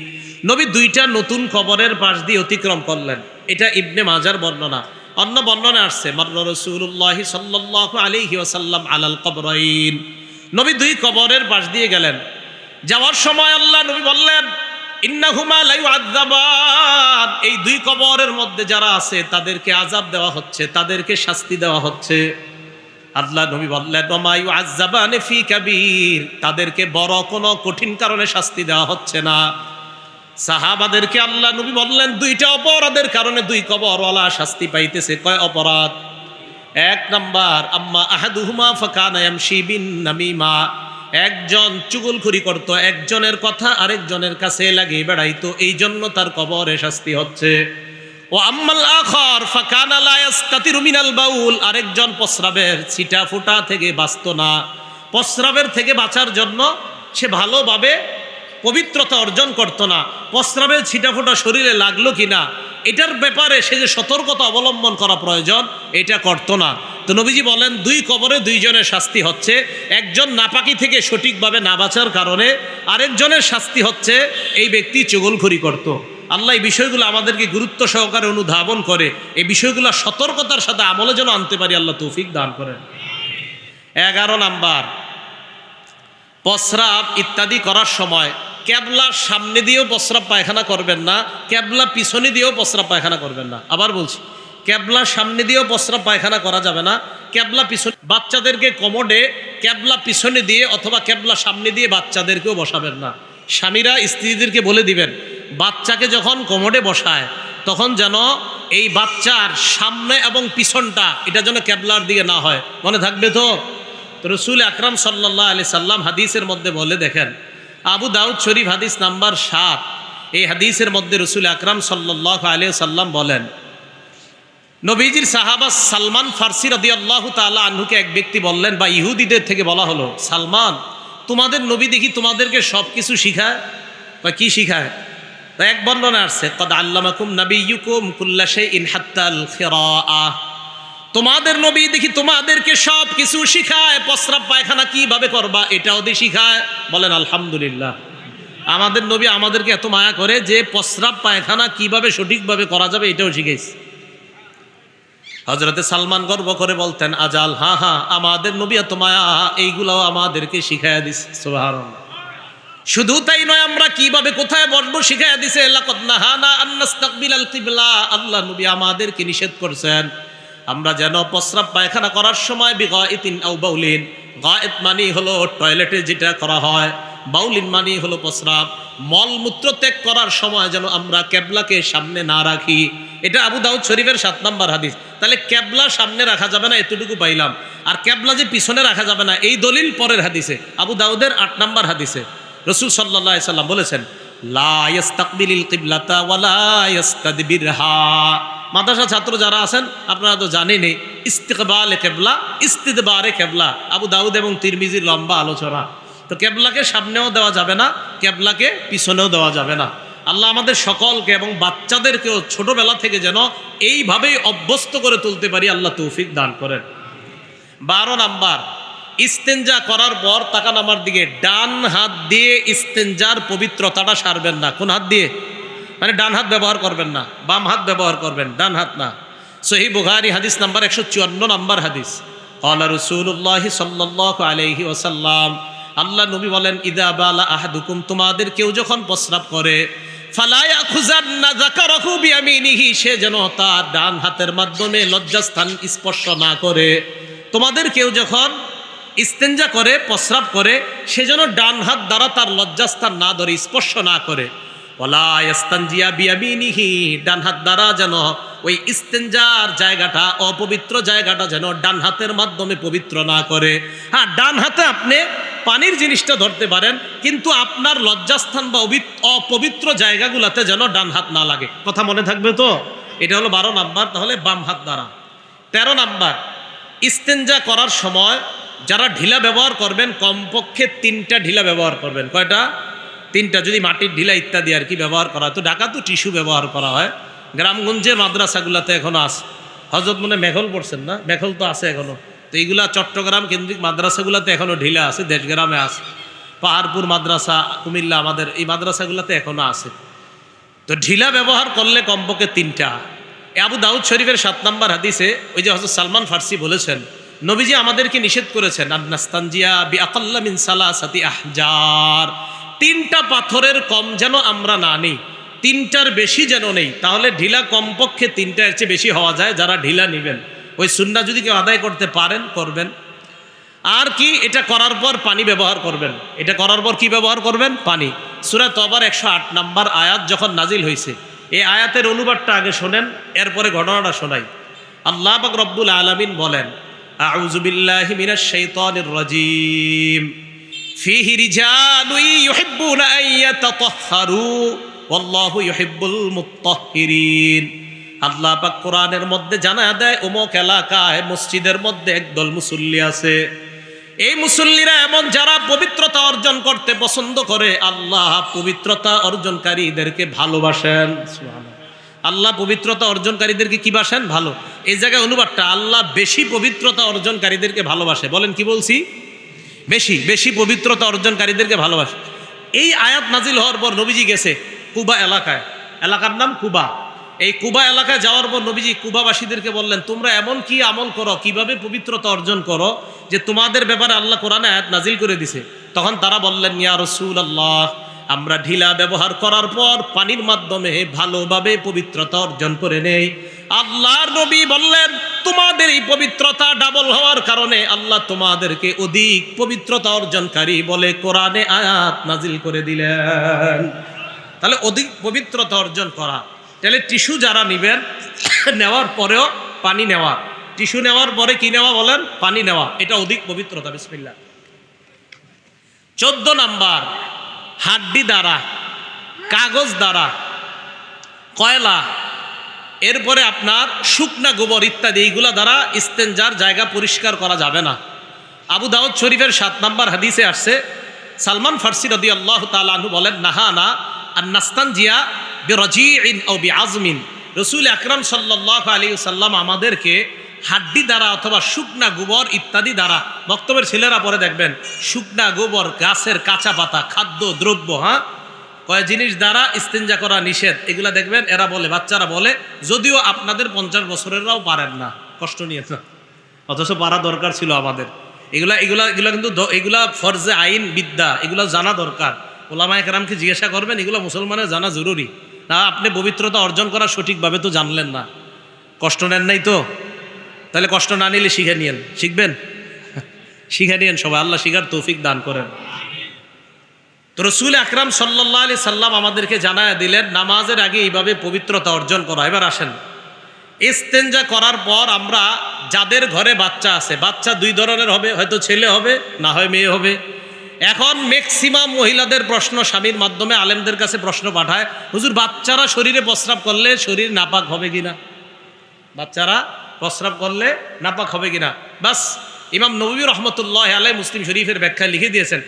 নবী দুইটা নতুন কবরের পাশ দিয়ে অতিক্রম করলেন। এটা ইবনে মাজাহর বর্ণনা। অন্য বর্ণনা আসছে, মাররা রাসূলুল্লাহি সাল্লাল্লাহু আলাইহি ওয়াসাল্লাম আলাল কবরাইন, নবী দুই কবরের পাশ দিয়ে গেলেন। যাওয়ার সময় আল্লাহ নবী বললেন, ইন্নাহুমা লা ইউআযাবান, এই দুই কবরের মধ্যে যারা আছে তাদেরকে আযাব দেওয়া হচ্ছে, তাদেরকে শাস্তি দেওয়া হচ্ছে। আল্লাহ নবী বললেন, ওমা ইউআযাবানি ফি কাবীর, তাদেরকে বড় কোনো কঠিন কারণে শাস্তি দেওয়া হচ্ছে না। সাহাবাদেরকে আল্লাহ নবী বললেন, দুইটা অপরাধের কারণে দুই কবরওয়ালা শাস্তি পাইতেছে। কয় অপরাধ? 1 নাম্বার, আম্মা আহাদুহুমা ফাকানা ইয়ামশি বিন নামিমা, একজন চুগলখড়ি করত, একজনের কথা আরেকজনের কাছে লাগিয়ে বেড়াইতো, এই জন্য তার কবরে শাস্তি হচ্ছে। ও আম্মাল আখার ফাকানা লা ইস্তাতিরু মিনাল বাউল, আরেকজন প্রস্রাবের ছিটা ফোঁটা থেকে বাঁচত না, প্রস্রাবের থেকে বাঁচার জন্য সে ভালোভাবে পবিত্রতা অর্জন করত না, প্রস্রাবের ছিটা ফোঁটা শরীরে লাগলো কিনা এটার ব্যাপারে সে যে সতর্কতা অবলম্বন করা প্রয়োজন এটা করতো না। তো নবীজি বলেন, দুই কবরে দুইজনের শাস্তি হচ্ছে, একজন নাপাকি থেকে সঠিকভাবে না বাঁচার কারণে, আরেকজনের শাস্তি হচ্ছে এই ব্যক্তি চুগলখড়ি করত। আল্লাহ এই বিষয়গুলো আমাদেরকে গুরুত্ব সহকারে অনুধাবন করে এই বিষয়গুলো সতর্কতার সাথে আমলে যেন আনতে পারি, আল্লাহ তৌফিক দান করেন। 11 নাম্বার, প্রস্রাব ইত্যাদি করার সময় ক্যাবলার সামনে দিয়েও প্রস্রাব পায়খানা করবেন না, ক্যাবলা পিছনে দিয়েও প্রস্রাব পায়খানা করবেন না। আবার বলছি, কেবলা সামনে দিয়েও প্রস্রাব পায়খানা করা যাবে না, কেবলা পিছনে। বাচ্চাদেরকে কমোডে কেবলা পিছনে দিয়ে অথবা কেবলা সামনে দিয়ে বাচ্চাদেরকেও বসাবেন না। স্বামীরা স্ত্রীদেরকে বলে দিবেন, বাচ্চাকে যখন কমোডে বসায় তখন যেন এই বাচ্চার সামনে এবং পিছনটা এটা যেন কেবলার দিকে না হয়, মনে থাকবে তো? রসুল আকরাম সাল্লাল্লাহু আলাইহি সাল্লাম হাদিসের মধ্যে বলে, দেখেন আবু দাউদ শরীফ হাদিস নাম্বার 7, এই হাদিসের মধ্যে রসুল আকরাম সাল্লাল্লাহু আলাইহি সাল্লাম বলেন, নবীজির সাহাবা সালমান ফারসি রাদিয়াল্লাহু তাআলা আনহুকে এক ব্যক্তি বললেন, বা ইহুদিদের থেকে বলা হলো, সালমান, তোমাদের নবী দেখি তোমাদেরকে সব কিছু শিখায়। বা কি শিখায়? তো এক বর্ণনা আসছে, কদ আল্লামাকুম নাবিয়্যুকুম কুল্লা শাইইন হাত্তাল খিরাআহ, তোমাদের নবী দেখি তোমাদেরকে সব কিছু শিখায়, প্রস্রাব পায়খানা কিভাবে করবা এটাও দিয়ে শিখায়। বলেন আলহামদুলিল্লাহ। আমাদের নবী আমাদেরকে এত মায়া করে যে প্রস্রাব পায়খানা কিভাবে সঠিকভাবে করা যাবে এটাও শিখাইছে। হযরতে সালমান গর্ব করে বলতেন, আজাল, হ্যাঁ হ্যাঁ, আমাদের নবী এত মায়া, এইগুলাও আমাদেরকে শিখাইয়া দিছে। সুবহানাল্লাহ। শুধু তাই নয়, আমরা কিভাবে কোথায় বসবো শিখাইয়া দিছে। লাকাদ নাহানা আন নাস্তাকবিলাল কিবলা, আল্লাহ নবী আমাদেরকে নিষেধ করছেন আমরা যেন প্রস্রাব পায়খানা করার সময় বিগাইতিন আও বাউলিন, গায়েত মানে হলো টয়লেটে যেটা করা হয়, বাউলিন মানে হলো প্রস্রাব, মলমূত্র ত্যাগ করার সময় যেন আমরা কেবলাকে সামনে না রাখি। এটা আবু দাউদ শরীফের 7 নম্বর হাদিস। তাহলে কেবলা সামনে রাখা যাবে না, এতটুকু পাইলাম। আর কেবলা যে পিছনে রাখা যাবে না, এই দলিল পরের হাদিসে, আবু দাউদের 8 নম্বর হাদিসে রাসূল সাল্লাল্লাহু আলাইহি সাল্লাম বলেছেন, লা ইস্তাকবিলিল কিবলাতা ওয়ালা ইস্তাদবিরহা। মাদ্রাসা ছাত্র যারা আছেন আপনারা তো জানেনই, ইস্তিকবালে কেবলা, ইস্তিদবারে কেবলা, আবু দাউদ এবং তিরমিজির লম্বা আলোচনা। তো কেবলাকে সামনেও দেওয়া যাবে না, কেবলাকে পিছনেও দেওয়া যাবে না। আল্লাহ আমাদের সকলকে এবং বাচ্চাদেরকেও ছোটবেলা থেকে যেন এইভাবেই অভ্যস্ত করে তুলতে পারি, আল্লাহ তৌফিক দান করেন। 12 নাম্বার, ইস্তেঞ্জা করার পর তাকান আমার দিকে, ডান হাত দিয়ে ইস্তেঞ্জার পবিত্রতাটা সারবেন না। কোন হাত দিয়ে? মানে ডান হাত ব্যবহার করবেন না, বাম হাত ব্যবহার করবেন, ডান হাত না। সহিহ বুখারী হাদিস নাম্বার 154 নাম্বার হাদিস, ক্বালা রাসূলুল্লাহ সাল্লাল্লাহু আলাইহি ওয়াসাল্লাম, আল্লাহ নবী বলেন, ইদা বালা আহাদুকুম, তোমাদের কেউ যখন প্রস্রাব করে, ফালা ইয়াখুযান্না যাকারাহু বিয়ামিনিহি, সে যেন তার ডান হাতের মাধ্যমে লজ্জাস্থান স্পর্শ না করে। তোমাদের কেউ যখন ইস্তেঞ্জা করে, প্রস্রাব করে, সে যেন ডান হাত দ্বারা তার লজ্জাস্থান না ধরে, স্পর্শ না করে। ওয়ালা ইয়াস্তানজিয়া বিয়ামিনিহি, ডান হাত দ্বারা যেন ওই ইস্তেঞ্জার জায়গাটা, অপবিত্র জায়গাটা যেন ডান হাতের মাধ্যমে পবিত্র না করে। হ্যাঁ, ডান হাতে আপনি পানির জিনিসটা ধরতে পারেন, কিন্তু আপনার লজ্জাস্থান বা অপবিত্র জায়গাগুলোতে যেন ডান হাত না লাগে। কথা মনে থাকবে তো? এটা হলো 12 নাম্বার। তাহলে বাম হাত দ্বারা। 13 নাম্বার, ইস্তেঞ্জা করার সময় যারা ঢিলা ব্যবহার করবেন, কমপক্ষে 3টা ঢিলা ব্যবহার করবেন। কয়টা? 3টা। যদি মাটির ঢিলা ইত্যাদি আর কি ব্যবহার করা হয়, তো ঢাকা তো টিস্যু ব্যবহার করা হয়। গ্রামগঞ্জের মাদ্রাসাগুলোতে এখনো আছে। হযরত মনে মেঘল পড়ছেন না? মেঘল তো আছে এখনো। তো এইগুলা চট্টগ্রাম কেন্দ্রিক মাদ্রাসাগুলোতে এখনো ঢিলা আছে, দেশগ্রামে আছে। পাহাড়পুর মাদ্রাসা, কুমিল্লা, আমাদের এই মাদ্রাসাগুলোতে এখনো আছে। তো ঢিলা ব্যবহার করলে কমপক্ষে 3টা। আবু দাউদ শরীফের 7 নম্বর হাদিসে ওই যে হযরত সালমান ফারসি বলেছেন, নবীজি আমাদেরকে নিষেধ করেছেন, আন্নাস্তানজিয়া বিআকাল্লা মিন সালাসাতি আহজার, 3টা পাথরের কম যেন আমরা না নেই, 3টার বেশি যেন নেই। তাহলে ঢিলা কমপক্ষে 3টার চেয়ে বেশি হওয়া যায়। যারা ঢিলা নেবেন, ওই সুন্নাহ যদি কেউ আদায় করতে পারেন করবেন। আর কি, এটা করার পর পানি ব্যবহার করবেন। এটা করার পর কি ব্যবহার করবেন? পানি। সূরা তওবার 108 নম্বর আয়াত যখন নাজিল হয়েছে, এই আয়াতের অনুবাদটা আগে শোনেন, এরপরে ঘটনাটা শোনাই। আল্লাহ পাক রব্বুল আলামিন বলেন, আউযু বিল্লাহি মিনাশ শাইতানির রাজীম, ফীহি রিজালুন ইউহিব্বুনা আন ইয়াতাতাহহারু ওয়াল্লাহু ইউহিব্বুল মুত্তাহহিরিন। আল্লাহ পাক কোরআনের মধ্যে জানায়া দেয়, অমুক এলাকায় মসজিদের মধ্যে একদল মুসল্লি আছে। এই মুসল্লিরা এমন যারা পবিত্রতা অর্জন করতে পছন্দ করে। আল্লাহ পবিত্রতা অর্জনকারীদেরকে ভালোবাসেন। সুবহানাল্লাহ। আল্লাহ পবিত্রতা অর্জনকারীদেরকে কি বাসেন? ভালো। এই জায়গায় অনুবাদটা, আল্লাহ বেশি পবিত্রতা অর্জনকারীদেরকে ভালোবাসে। বলেন কি বলছি? বেশি বেশি পবিত্রতা অর্জনকারীদেরকে ভালোবাসে। এই আয়াত নাজিল হওয়ার পর নবীজি গেছে কুবা এলাকায়, এলাকার নাম কুবা। এই কুবা এলাকায় যাওয়ার পর নবীজি কুবাবাসীদেরকে বললেন, তোমরা এমন কি আমল করো, কিভাবে পবিত্রতা অর্জন করো যে তোমাদের ব্যাপারে আল্লাহ কোরআনে আয়াত নাজিল করে দিছে। তখন তারা বললেন, ইয়া রাসূলুল্লাহ, আমরা ঢিলা ব্যবহার করার পর পানির মাধ্যমে ভালোভাবে পবিত্রতা অর্জন করে নেই। আল্লাহর নবী বললেন, তোমাদের এই পবিত্রতা ডাবল হওয়ার কারণে আল্লাহ তোমাদেরকে অধিক পবিত্রতা অর্জনকারী বলে কোরআনে আয়াত নাজিল করে দিলেন। তাহলে অধিক পবিত্রতা অর্জন করা, তাহলে টিস্যু যারা নেবেন নেওয়ার পরেও পানি নেওয়া, টিস্যু নেওয়ার পরে কি নেওয়া বলেন? পানি নেওয়া, এটা অধিক পবিত্রতা। বিসমিল্লাহ। 14 নাম্বার, হাড্ডি দ্বারা, কাগজ দ্বারা, কয়লা, এরপরে আপনার শুকনা গোবর ইত্যাদি এইগুলা দ্বারা ইস্তেঞ্জার জায়গা পরিষ্কার করা যাবে না। আবু দাউদ শরীফের 7 নাম্বার হাদিসে আসছে, সালমান ফারসি রাদিয়াল্লাহু তাআলা আনহু বলেন, নাহানা আন নাস্তানজিয়া বিরাজিইন আও বিআজমিন। রাসূল আকরাম সাল্লাল্লাহু আলাইহি ওয়াসাল্লাম আমাদেরকে হাড্ডি দ্বারা অথবা শুকনা গোবর ইত্যাদি দ্বারা, বক্তব্যের ছেলেরা পরে দেখবেন শুকনা গোবর, গাছের কাঁচা পাতা, খাদ্য দ্রব্য, কয় জিনিস দ্বারা ইস্তেঞ্জা করা নিষেধ, এগুলা দেখবেন এরা বলে, বাচ্চারা বলে, যদিও আপনাদের 50 বছরেররাও পারেন না, কষ্ট নিয়ে না, অথচ পারা দরকার ছিল আমাদের। এগুলা এগুলা এগুলা কিন্তু এগুলা ফরজে আইন বিদ্যা, এগুলো জানা দরকার। ওলামায়ে কেরামকে জিজ্ঞাসা করবেন, এগুলো মুসলমানের জানা জরুরি। না আপনি পবিত্রতা অর্জন করা সঠিকভাবে তো জানলেন না, কষ্ট নেন নাই তো, তাহলে কষ্ট না নিলে শিখে নিয়েন, শিখবেন, শিখে নিয়েন সবাই, আল্লাহ শিখার তৌফিক দান করেন। তো রাসূল আকরাম সাল্লাল্লাহু আলাইহি সাল্লাম আমাদেরকে জানায়া দিলেন নামাজের আগে এইভাবে পবিত্রতা অর্জন করা। এবার আসেন, ইস্তেঞ্জা করার পর আমরা যাদের ঘরে বাচ্চা আছে, বাচ্চা 2 ধরনের হবে, হয়তো ছেলে হবে, না হয় মেয়ে হবে। এখন ম্যাক্সিমাম মহিলাদের প্রশ্ন স্বামীর মাধ্যমে আলেমদের কাছে প্রশ্ন পাঠায়, হুজুর বাচ্চারা শরীরে প্রস্রাব করলে শরীর নাপাক হবে কিনা, বাচ্চারা প্রস্রাব করলে নাপাক হবে কিনা। বাস ইমাম নববী রহমতুল্লাহি আলাইহি মুসলিম শরীফের ব্যাখ্যায় লিখে দিয়েছেন,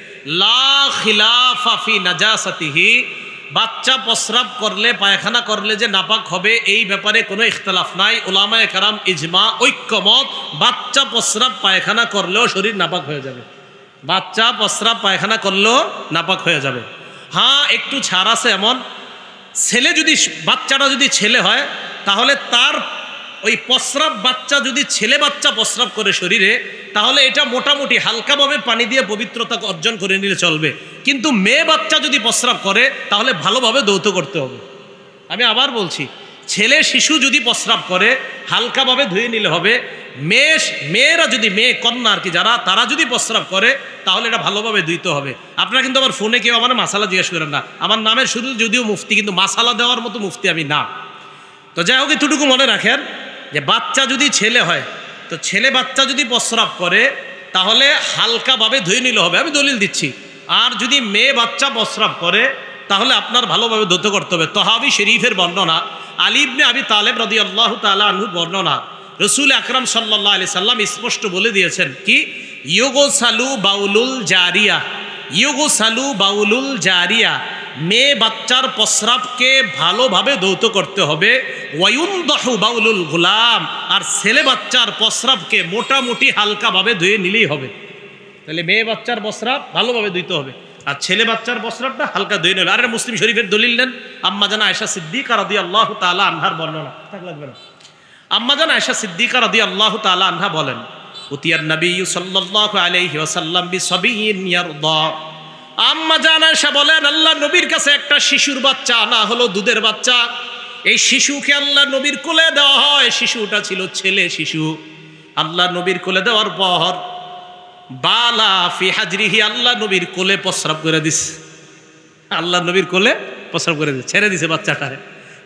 লা খিলাফা ফি নাজাসাতিহি, বাচ্চা প্রস্রাব করলে, পায়খানা করলে যে নাপাক হবে এই ব্যাপারে কোনো ইখতিলাফ নাই। উলামায়ে কেরাম ইজমা, ঐক্যমত, বাচ্চা প্রস্রাব পায়খানা করলেও শরীর নাপাক হয়ে যাবে, বাচ্চা প্রস্রাব পায়খানা করলেও নাপাক হয়ে যাবে। হ্যাঁ, একটু ছাড় আছে, এমন ছেলে যদি, বাচ্চাটা যদি ছেলে হয় তাহলে তার ওই প্রস্রাব, বাচ্চা যদি ছেলে বাচ্চা প্রস্রাব করে শরীরে, তাহলে এটা মোটামুটি হালকাভাবে পানি দিয়ে পবিত্রতা অর্জন করে নিলে চলবে। কিন্তু মেয়ে বাচ্চা যদি প্রস্রাব করে তাহলে ভালোভাবে ধৌত করতে হবে। আমি আবার বলছি, ছেলে শিশু যদি প্রস্রাব করে হালকাভাবে ধুয়ে নিলে হবে। মেয়েরা যদি, মেয়ে কন্যা আর কি যারা, তারা যদি প্রস্রাব করে তাহলে এটা ভালোভাবে ধুইতে হবে। আপনারা কিন্তু আমার ফোনে কেউ আমার মাসালা জিজ্ঞেস করেন না, আমার নামের শুরু যদিও মুফতি, কিন্তু মাসালা দেওয়ার মতো মুফতি আমি না। তো যাই হোক, এতটুকু মনে রাখেন যে বাচ্চা যদি ছেলে হয়, তো ছেলে বাচ্চা যদি প্রস্রাব করে তাহলে হালকাভাবে ধুয়ে নিলে হবে, আমি দলিল দিচ্ছি। আর যদি মেয়ে বাচ্চা প্রস্রাব করে তাহলে আপনার ভালোভাবে ধৌত করতে হবে। তহাবি শরীফের বর্ণনা, আলী ইবনে আবি তালেব রাদিয়াল্লাহু তাআলা আনহু বর্ণনা, রাসূল আকরাম সাল্লাল্লাহু আলাইহি সাল্লাম স্পষ্ট বলে দিয়েছেন কি, ইউগসালু বাউলুল জারিয়া, ইউগসালু বাউলুল জারিয়া, মেয়ে বাচ্চার প্রস্রাবকে ভালোভাবে ধৌত করতে হবে। ওয়ায়ুনদাহু বাউলুল গুলাম, আর ছেলে বাচ্চার প্রস্রাবকে মোটামুটি হালকাভাবে ধুয়ে নিলেই হবে। তাহলে মেয়ে বাচ্চার প্রস্রাব ভালোভাবে ধুইতে হবে, আর ছেলে বাচ্চার প্রস্রাবটা হালকা ধুয়ে নেবে। আর মুসলিম শরীফের দলিল নেন, আম্মা জানা আয়েশা সিদ্দিকা রাদিয়াল্লাহু তাআলা আনহার বর্ণনা, থাক লাগবে না। আম্মা জানা আয়েশা সিদ্দিকা রাদিয়াল্লাহু তাআলা আনহা বলেন, উতিয়ান নবী সাল্লাল্লাহু আলাইহি ওয়াসাল্লাম বিসাবিয়িন ইয়ারদা। আম্মা জানা আয়েশা বলেন, আল্লাহ নবীর কাছে একটা শিশুর বাচ্চা আনা হলো, দুধের বাচ্চা। এই শিশুকে আল্লাহ নবীর কোলে দেওয়া হয়, শিশুটা ছিল ছেলে শিশু। আল্লাহ নবীর কোলে দেওয়ার পর বালা ফি হাজরিহি, আল্লাহ নবীর কোলে প্রস্রাব করে দিছে, আল্লাহ নবীর কোলে প্রস্রাব করে দিছে, ছেড়ে দিছে বাচ্চাটারে।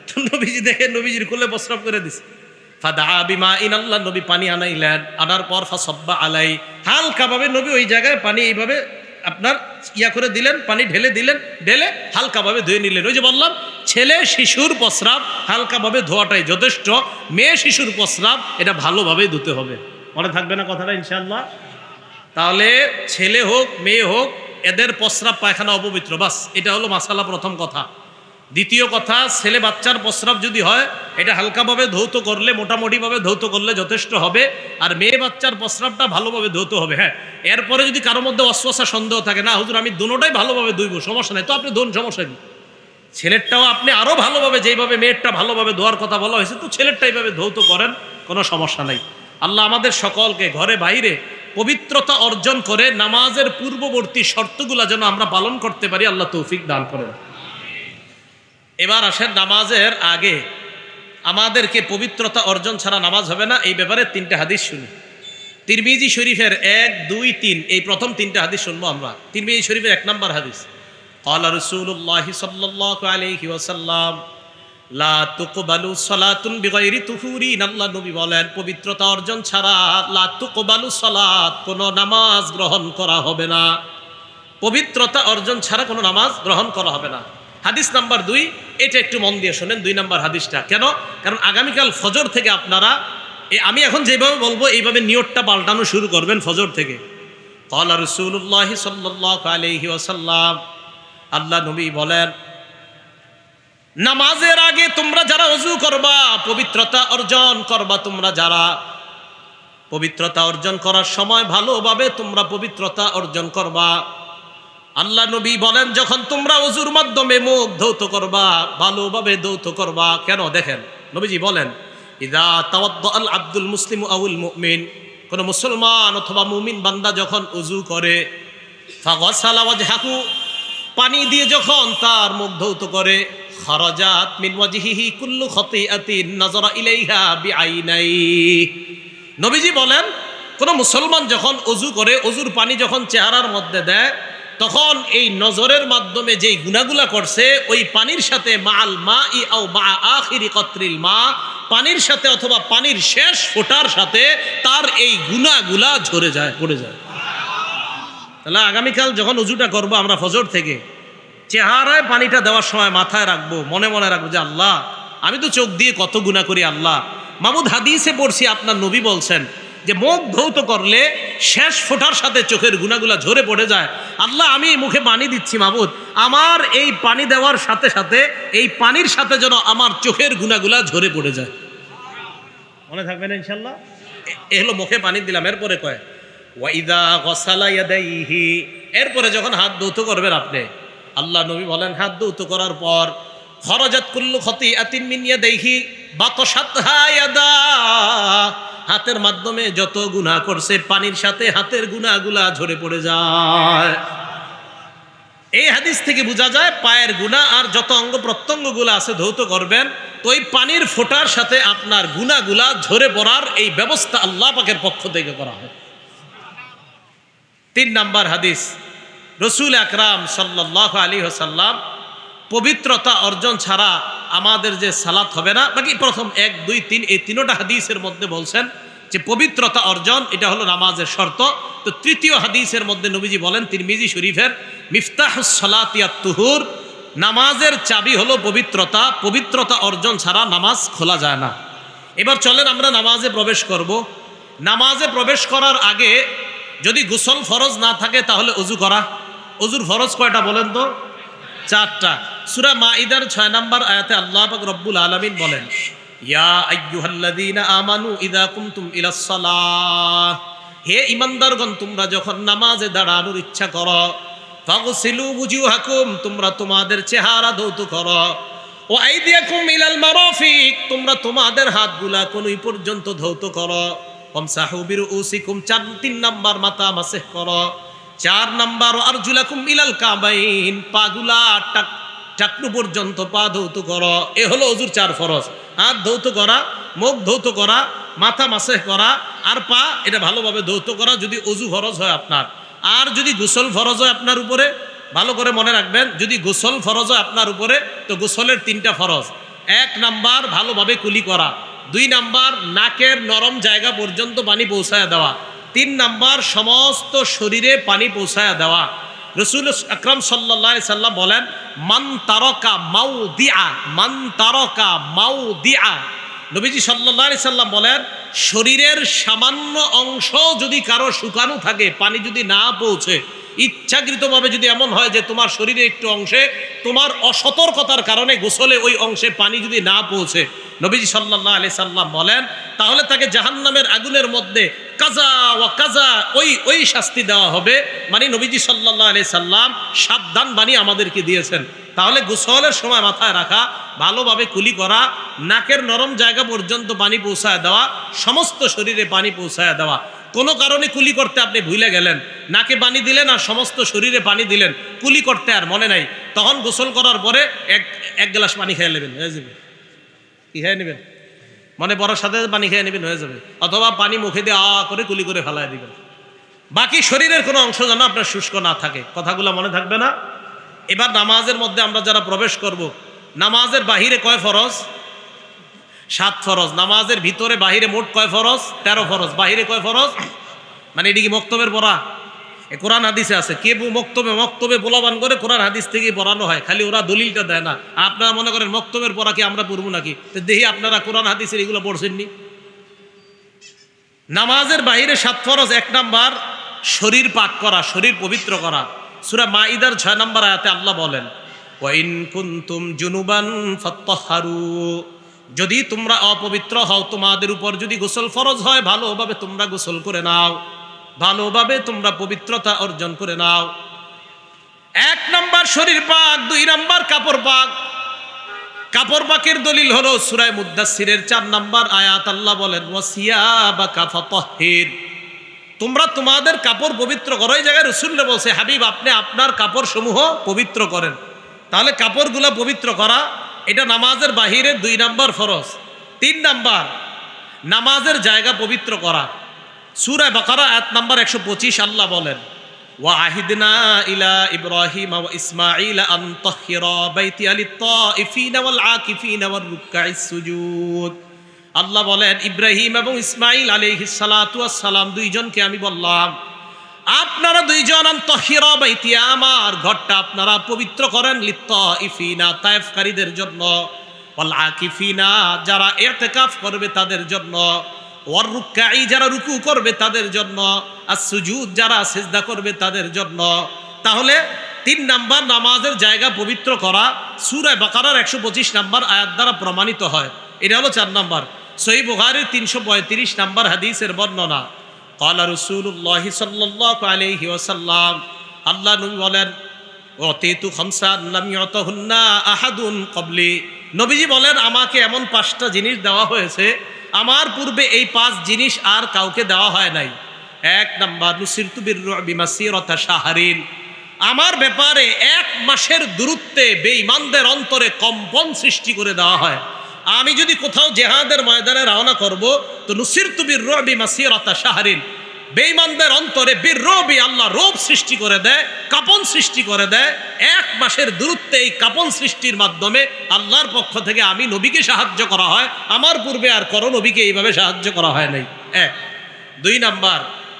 তো নবীজি দেখে নবীজির কোলে প্রস্রাব করে দিছে। ফাদা বিমা ইন, আল্লাহ নবী পানি আনাইলেন, আনার পর ফাসাব্বা আলাই, হালকাভাবে নবী ওই জায়গায় পানি এইভাবে আপনার ইয়া করে দিলেন, পানি ঢেলে দিলেন, ঢেলে হালকাভাবে ধুয়ে নিলেন। ওই যে বললাম, ছেলে শিশুর প্রস্রাব হালকাভাবে ধোয়াটাই যথেষ্ট, মেয়ে শিশুর প্রস্রাব এটা ভালোভাবে ধুতে হবে। মনে থাকবে না কথাটা ইনশাআল্লাহ? তাহলে ছেলে হোক মেয়ে হোক, এদের প্রস্রাব পায়খানা অপবিত্র, বাস এটা হলো মাসালা, প্রথম কথা। দ্বিতীয় কথা, ছেলে বাচ্চার প্রস্রাব যদি হয় এটা হালকাভাবে ধৌত করলে, মোটামুটিভাবে ধৌত করলে যথেষ্ট হবে। আর মেয়ে বাচ্চার প্রস্রাবটা ভালোভাবে ধৌত হবে। হ্যাঁ, এরপরে যদি কারোর মধ্যে অস্বসা সন্দেহ থাকে, না হুজুর আমি দুটোটাই ভালোভাবে ধুইব, সমস্যা নেই, তো আপনি ধুন, সমস্যা নেই। ছেলেরটাও আপনি আরও ভালোভাবে, যেইভাবে মেয়েরটা ভালোভাবে ধোয়ার কথা বলা হয়েছে, তো ছেলেরটা এইভাবে ধৌত করেন, কোনো সমস্যা নেই। আল্লাহ আমাদের সকলকে ঘরে বাইরে পবিত্রতা অর্জন করে নামাজের পূর্ববর্তী শর্তগুলো যেন আমরা পালন করতে পারি, আল্লাহ তৌফিক দান করেন। এবার আসেন, নামাজের আগে আমাদেরকে পবিত্রতা অর্জন ছাড়া নামাজ হবে না, এই ব্যাপারে 3টা হাদিস শুনি। তিরমিজি শরীফের 1, 2, 3 এই প্রথম 3টা হাদিস শুনবো আমরা। তিরমিজি শরীফের 1 নম্বর হাদিস, ক্বালা রাসূলুল্লাহি সাল্লাল্লাহু আলাইহি ওয়াসাল্লাম লা তুকবালু সালাতুন বিগাইরি তুহুরিন। আল্লাহ নবী বলেন, পবিত্রতা অর্জন ছাড়া লা তুকবালু সালাত, কোনো নামাজ গ্রহণ করা হবে না। পবিত্রতা অর্জন ছাড়া কোনো নামাজ গ্রহণ করা হবে না। হাদিস নাম্বার 2, এটা একটু মন দিয়ে শোনেন। 2 নম্বর হাদিসটা কেন? কারণ আগামীকাল ফজর থেকে আপনারা আমি এখন যেভাবে বলবো এইভাবে নিয়তটা পাল্টানো শুরু করবেন ফজর থেকে। ক্বালা রাসূলুল্লাহি সাল্লাল্লাহু আলাইহি ওয়াসাল্লাম, আল্লাহ নবী বলেন, নামাজের আগে তোমরা যারা ওযু করবা, পবিত্রতা অর্জন করবা, তোমরা যারা পবিত্রতা অর্জন করার সময় ভালোভাবে তোমরা পবিত্রতা অর্জন করবা। আল্লাহ নবী বলেন, যখন তোমরা ওযুর মাধ্যমে মুখ ধৌত করবা, ভালোভাবে ধৌত করবা। কেন? দেখেন, নবীজি বলেন, ইযা তাওয়াদ্দাআল আব্দুল মুসলিমু আউল মুমিন, কোন মুসলমান অথবা মুমিন বান্দা যখন ওযু করে, ফাগাসালা ওয়াজহাহু, পানি দিয়ে যখন তার মুখ ধৌত করে, খারাজাত মিন ওয়াজহিহি কুল্লু খাতিআতিন নাযারা ইলাইহা বিআইনাই। নবীজি বলেন, কোন মুসলমান যখন ওযু করে, ওযুর পানি যখন চেহারার মধ্যে দেয়, তখন এই নজরের মাধ্যমে যেই গুনাহগুলা করছে, ওই পানির সাথে মাআল মাই আও মা আখিরি কতরিল মা, পানির সাথে অথবা পানির শেষ ফোঁটার সাথে তার এই গুনাহগুলা ঝরে যায়, পড়ে যায়। তাহলে আগামীকাল যখন ওযুটা করবো আমরা ফজর থেকে, চেহারায় পানিটা দেওয়ার সময় মাথায় রাখবো, মনে মনে রাখবো যে আল্লাহ, আমি তো চোখ দিয়ে কত গুনাহ করি আল্লাহ। মাহমুদ হাদিসে পড়ছি, আপনার নবী বলছেন যে মুখ ধৌত করলে শেষ ফোঁটার সাথে চোখের গুনাহগুলা ঝরে পড়ে যায়। আল্লাহ, আমি মুখে পানি দিচ্ছি মাহমুদ, আমার এই পানি দেওয়ার সাথে সাথে এই পানির সাথে যেন আমার চোখের গুনাহগুলা ঝরে পড়ে যায়। মনে থাকবে না ইনশাআল্লাহ? এ হলো মুখে পানি দিলাম। এরপরে কয় ওয়াইদা গাসালা ইয়াদাইহি, এরপরে যখন হাত ধৌত করবেন আপনি, আল্লাহ নবী বলেন, হাত ধৌত করার পর খরাজাত কুল্লু খাতিআতিন মিন ইয়াদাইহি বাতাশাতহা ইয়াদা, হাতের মাধ্যমে যত গুনাহ করছে পানির সাথে হাতের গুনাহগুলা ঝরে পড়ে যায়। এই হাদিস থেকে বোঝা যায় পায়ের গুনাহ আর যত অঙ্গ প্রত্যঙ্গগুলো আছে ধৌত করবেন, তো ওই পানির ফোঁটার সাথে আপনার গুনাহগুলা ঝরে পড়ার এই ব্যবস্থা আল্লাহ পাকের পক্ষ থেকে করা হয়। 3 নম্বর হাদিস, রসুল আকরাম সাল্লাল্লাহু আলাইহি ওয়াসাল্লাম পবিত্রতা অর্জন ছাড়া আমাদের যে সালাত হবে না, বাকি প্রথম 1, 2, 3 এই 3টা হাদিসের মধ্যে বলছেন যে পবিত্রতা অর্জন এটা হলো নামাজের শর্ত। তো 3য় হাদিসের মধ্যে নবীজি বলেন, তিরমিজি শরীফের, মিফতাহুস সালাতি আত-তুহুর, নামাজের চাবি হলো পবিত্রতা, পবিত্রতা অর্জন ছাড়া নামাজ খোলা যায় না। এবার চলেন আমরা নামাজে প্রবেশ করব। নামাজে প্রবেশ করার আগে যদি গোসল ফরজ না থাকে তাহলে ওযু করা। ওযুর ফরজ কয়টা বলেন তো? 4টা। সূরা মাইদার 6 নম্বর আয়াতে আল্লাহ পাক রব্বুল আলামিন বলেন, ইয়া আইয়ুহাল্লাযীনা আমানু ইযা কুমতুম ইলাস সালাহ, হে ঈমানদারগণ, তোমরা যখন নামাজে দাঁড়ানোর ইচ্ছা করো, ফাগসিলু বুজুহাকুম, তোমরা তোমাদের চেহারা ধৌত করো, ওয়া আইদিয়াকুম ইলাল মারাফিক, তোমরা তোমাদের হাতগুলা কোনই পর্যন্ত ধৌত করো, ওয়ামসাহু বিরুউসিকুম, 3 নাম্বার মাথা মাসহ করো, 4 নাম্বার আরজুলাকুম ইলাল কাবাইন, পাগুলা টাকনু পর্যন্ত পা ধৌত করো। এ হলো ওযুর 4 ফরজ। হাত ধৌত করা, মুখ ধৌত করা, মাথা মাসহ করা, আর পা এটা ভালোভাবে ধৌত করা যদি ওযু ফরজ হয় আপনার। আর যদি গোসল ফরজ হয় আপনার উপরে, ভালো করে মনে রাখবেন, যদি গোসল ফরজ হয় আপনার উপরে তো গোসলের 3টা ফরজ। 1 নাম্বার ভালোভাবে কুলি করা, 2 নাম্বার নাকের নরম জায়গা পর্যন্ত পানি পৌঁছায় দেওয়া, 3 নাম্বার সমস্ত শরীরে পানি পৌঁছায় দেওয়া। রাসূল আকরাম সাল্লাল্লাহু আলাইহি সাল্লাম বলেন, মান তারাকা মাউদিআ, মান তারাকা মাউদিআ, নবীজি সাল্লাল্লাহু আলাইহি সাল্লাম বলেন, শরীরের সামান্য অংশ যদি কারো শুকানো থাকে, পানি যদি না পৌঁছে, ইচ্ছাকৃতভাবে যদি এমন হয় যে তোমার শরীরে একটু অংশে তোমার অসতর্কতার কারণে গোসলে ওই অংশে পানি যদি না পৌঁছে, নবীজি সাল্লাল্লাহু আলাইহি সাল্লাম বলেন, তাহলে তাকে জাহান্নামের আগুনের মধ্যে কাজা ওয়া কাজা ওই শাস্তি দেওয়া হবে। মানে নবীজি সাল্লাল্লাহু আলাইহি সাল্লাম সাবধান বাণী আমাদেরকে দিয়েছেন। তাহলে গোসলের সময় মাথায় রাখা, ভালোভাবে কুলি করা, নাকের নরম জায়গা পর্যন্ত পানি পৌঁছায় দেওয়া, সমস্ত শরীরে পানি পৌঁছায় দেওয়া। কোনো কারণে কুলি করতে আপনি ভুলে গেলেন, নাকে পানি দিলেন আর সমস্ত শরীরে পানি দিলেন, কুলি করতে আর মনে নাই, তখন গোসল করার পরে এক গ্লাস পানি খেয়ে নেবেন, হয়ে যাবে। কি খেয়ে নেবেন? মনে পড়ার সাথে পানি খেয়ে নেবেন, হয়ে যাবে। অথবা পানি মুখে দিয়ে করে কুলি করে ফেলায় দিবেন। বাকি শরীরের কোনো অংশ যেন আপনার শুষ্ক না থাকে। কথাগুলো মনে থাকবে না? এবার নামাজের মধ্যে আমরা যারা প্রবেশ করব, নামাজের বাহিরে কয় ফরজ? 7 ফরজ। নামাজের ভিতরে বাহিরে মোট কয় ফরজ? 13 ফরজ। বাহিরে কয় ফরজ? মানে এটি কি মক্তবের পড়া? এ কোরআন হাদিসে আছে। কে মক্তবে বোলাবান করে কোরআন হাদিস থেকেই পড়ানো হয়, খালি ওরা দলিলটা দেয় না। আপনারা মনে করেন মক্তবের পড়া কি আমরা পড়বো নাকি? তো দেখি আপনারা কোরআন হাদিসের এগুলো পড়ছেননি। নামাজের বাহিরে 7 ফরজ। 1 নাম্বার শরীর পাক করা, শরীর পবিত্র করা। সূরা মাইদার 6 নম্বর আয়াতে আল্লাহ বলেন, ওয়া ইন কুনতুম জুনুবান ফাত্তাহহারু, যদি তোমরা অপবিত্র হও, তোমাদের উপর যদি গোসল ফরজ হয়, ভালোভাবে তোমরা গোসল করে নাও, ভালোভাবে তোমরা পবিত্রতা অর্জন করে নাও। 1 নাম্বার শরীর পাক, 2 নাম্বার কাপড় পাক। কাপড় পাকের দলিল হলো সূরা মুদ্দাসসিরের 4 নাম্বার আয়াত। আল্লাহ বলেন, ওয়াসিয়াবাকা ফাতাহহির, তোমরা তোমাদের কাপড় পবিত্র করো। এই জায়গায় রাসূলুল্লাহ বলছে, হাবিব আপনি আপনার কাপড় সমূহ পবিত্র করেন। তাহলে কাপড়গুলো পবিত্র করা এটা নামাজের বাহিরে 2 নাম্বার ফরজ। 3 নাম্বার নামাজের জায়গা পবিত্র করা। সূরা বাকারা আয়াত নাম্বার 125 আল্লাহ বলেন, ওয়া আহিদনা ইলা ইব্রাহিম ওয়া ইসমাঈল আন তাহহিরা বাইতিয়া লিত-তাইফিনা ওয়াল আকিফিনা ওয়ার রুকআইস সুজুদ। আল্লাহ বলেন, ইব্রাহিম এবং ইসমাঈল আলাইহিস সালাতু ওয়াস সালাম দুইজনকে আমি বললাম, আপনারা দুইজন আন তাহহিরা বাইতিয়া, আমার ঘরটা আপনারা পবিত্র করেন, লিত-তাইফিনা তায়েফকারীদের জন্য, ওয়াল আকিফিনা যারা ইতিকাফ করবে তাদের জন্য, ওয়ার রুকআই যারা রুকু করবে তাদের জন্য, আর সুজুদ যারা সিজদা করবে তাদের জন্য। তাহলে 3 নাম্বার নামাজের জায়গা পবিত্র করা সূরা বাকারার 125 নাম্বার আয়াত দ্বারা প্রমাণিত হয়। এটা হলো 4 নাম্বার। সহিহ বুখারীর 335 নাম্বার হাদিসের বর্ণনা, ক্বালা রাসূলুল্লাহ সাল্লাল্লাহু আলাইহি ওয়াসাল্লাম, আল্লাহ নবী বলেন, ওয়াতিতু খামসান লাম ইউতাহুন্না আহাদুন ক্বাবলি, নবীজি বলেন আমাকে এমন 5টা জিনিস দেওয়া হয়েছে, আমার পূর্বে এই 5 জিনিস আর কাউকে দেওয়া হয় নাই। 1 নাম্বার নুসিরতু বিররুবি মাসিরাতা শাহরিন, আমার ব্যাপারে 1 মাসের দূরত্বে বেঈমানদের অন্তরে কম্পন সৃষ্টি করে দেওয়া হয়। আমি যদি কোথাও জিহাদের ময়দানে রওনা করব, তো নুসিরতু বিররুবি মাসিরাতা শাহরিন, বেঈমানদের অন্তরে বিররুবি আল্লাহ রূপ সৃষ্টি করে দেয়, কাঁপন সৃষ্টি করে দেয়। 1 মাসের দূরত্বে এই কাঁপন সৃষ্টির মাধ্যমে আল্লাহর পক্ষ থেকে আমি নবীকে সাহায্য করা হয়, আমার পূর্বে আর কোনো নবীকে এইভাবে সাহায্য করা হয় নাই। 1। 2 নাম্বার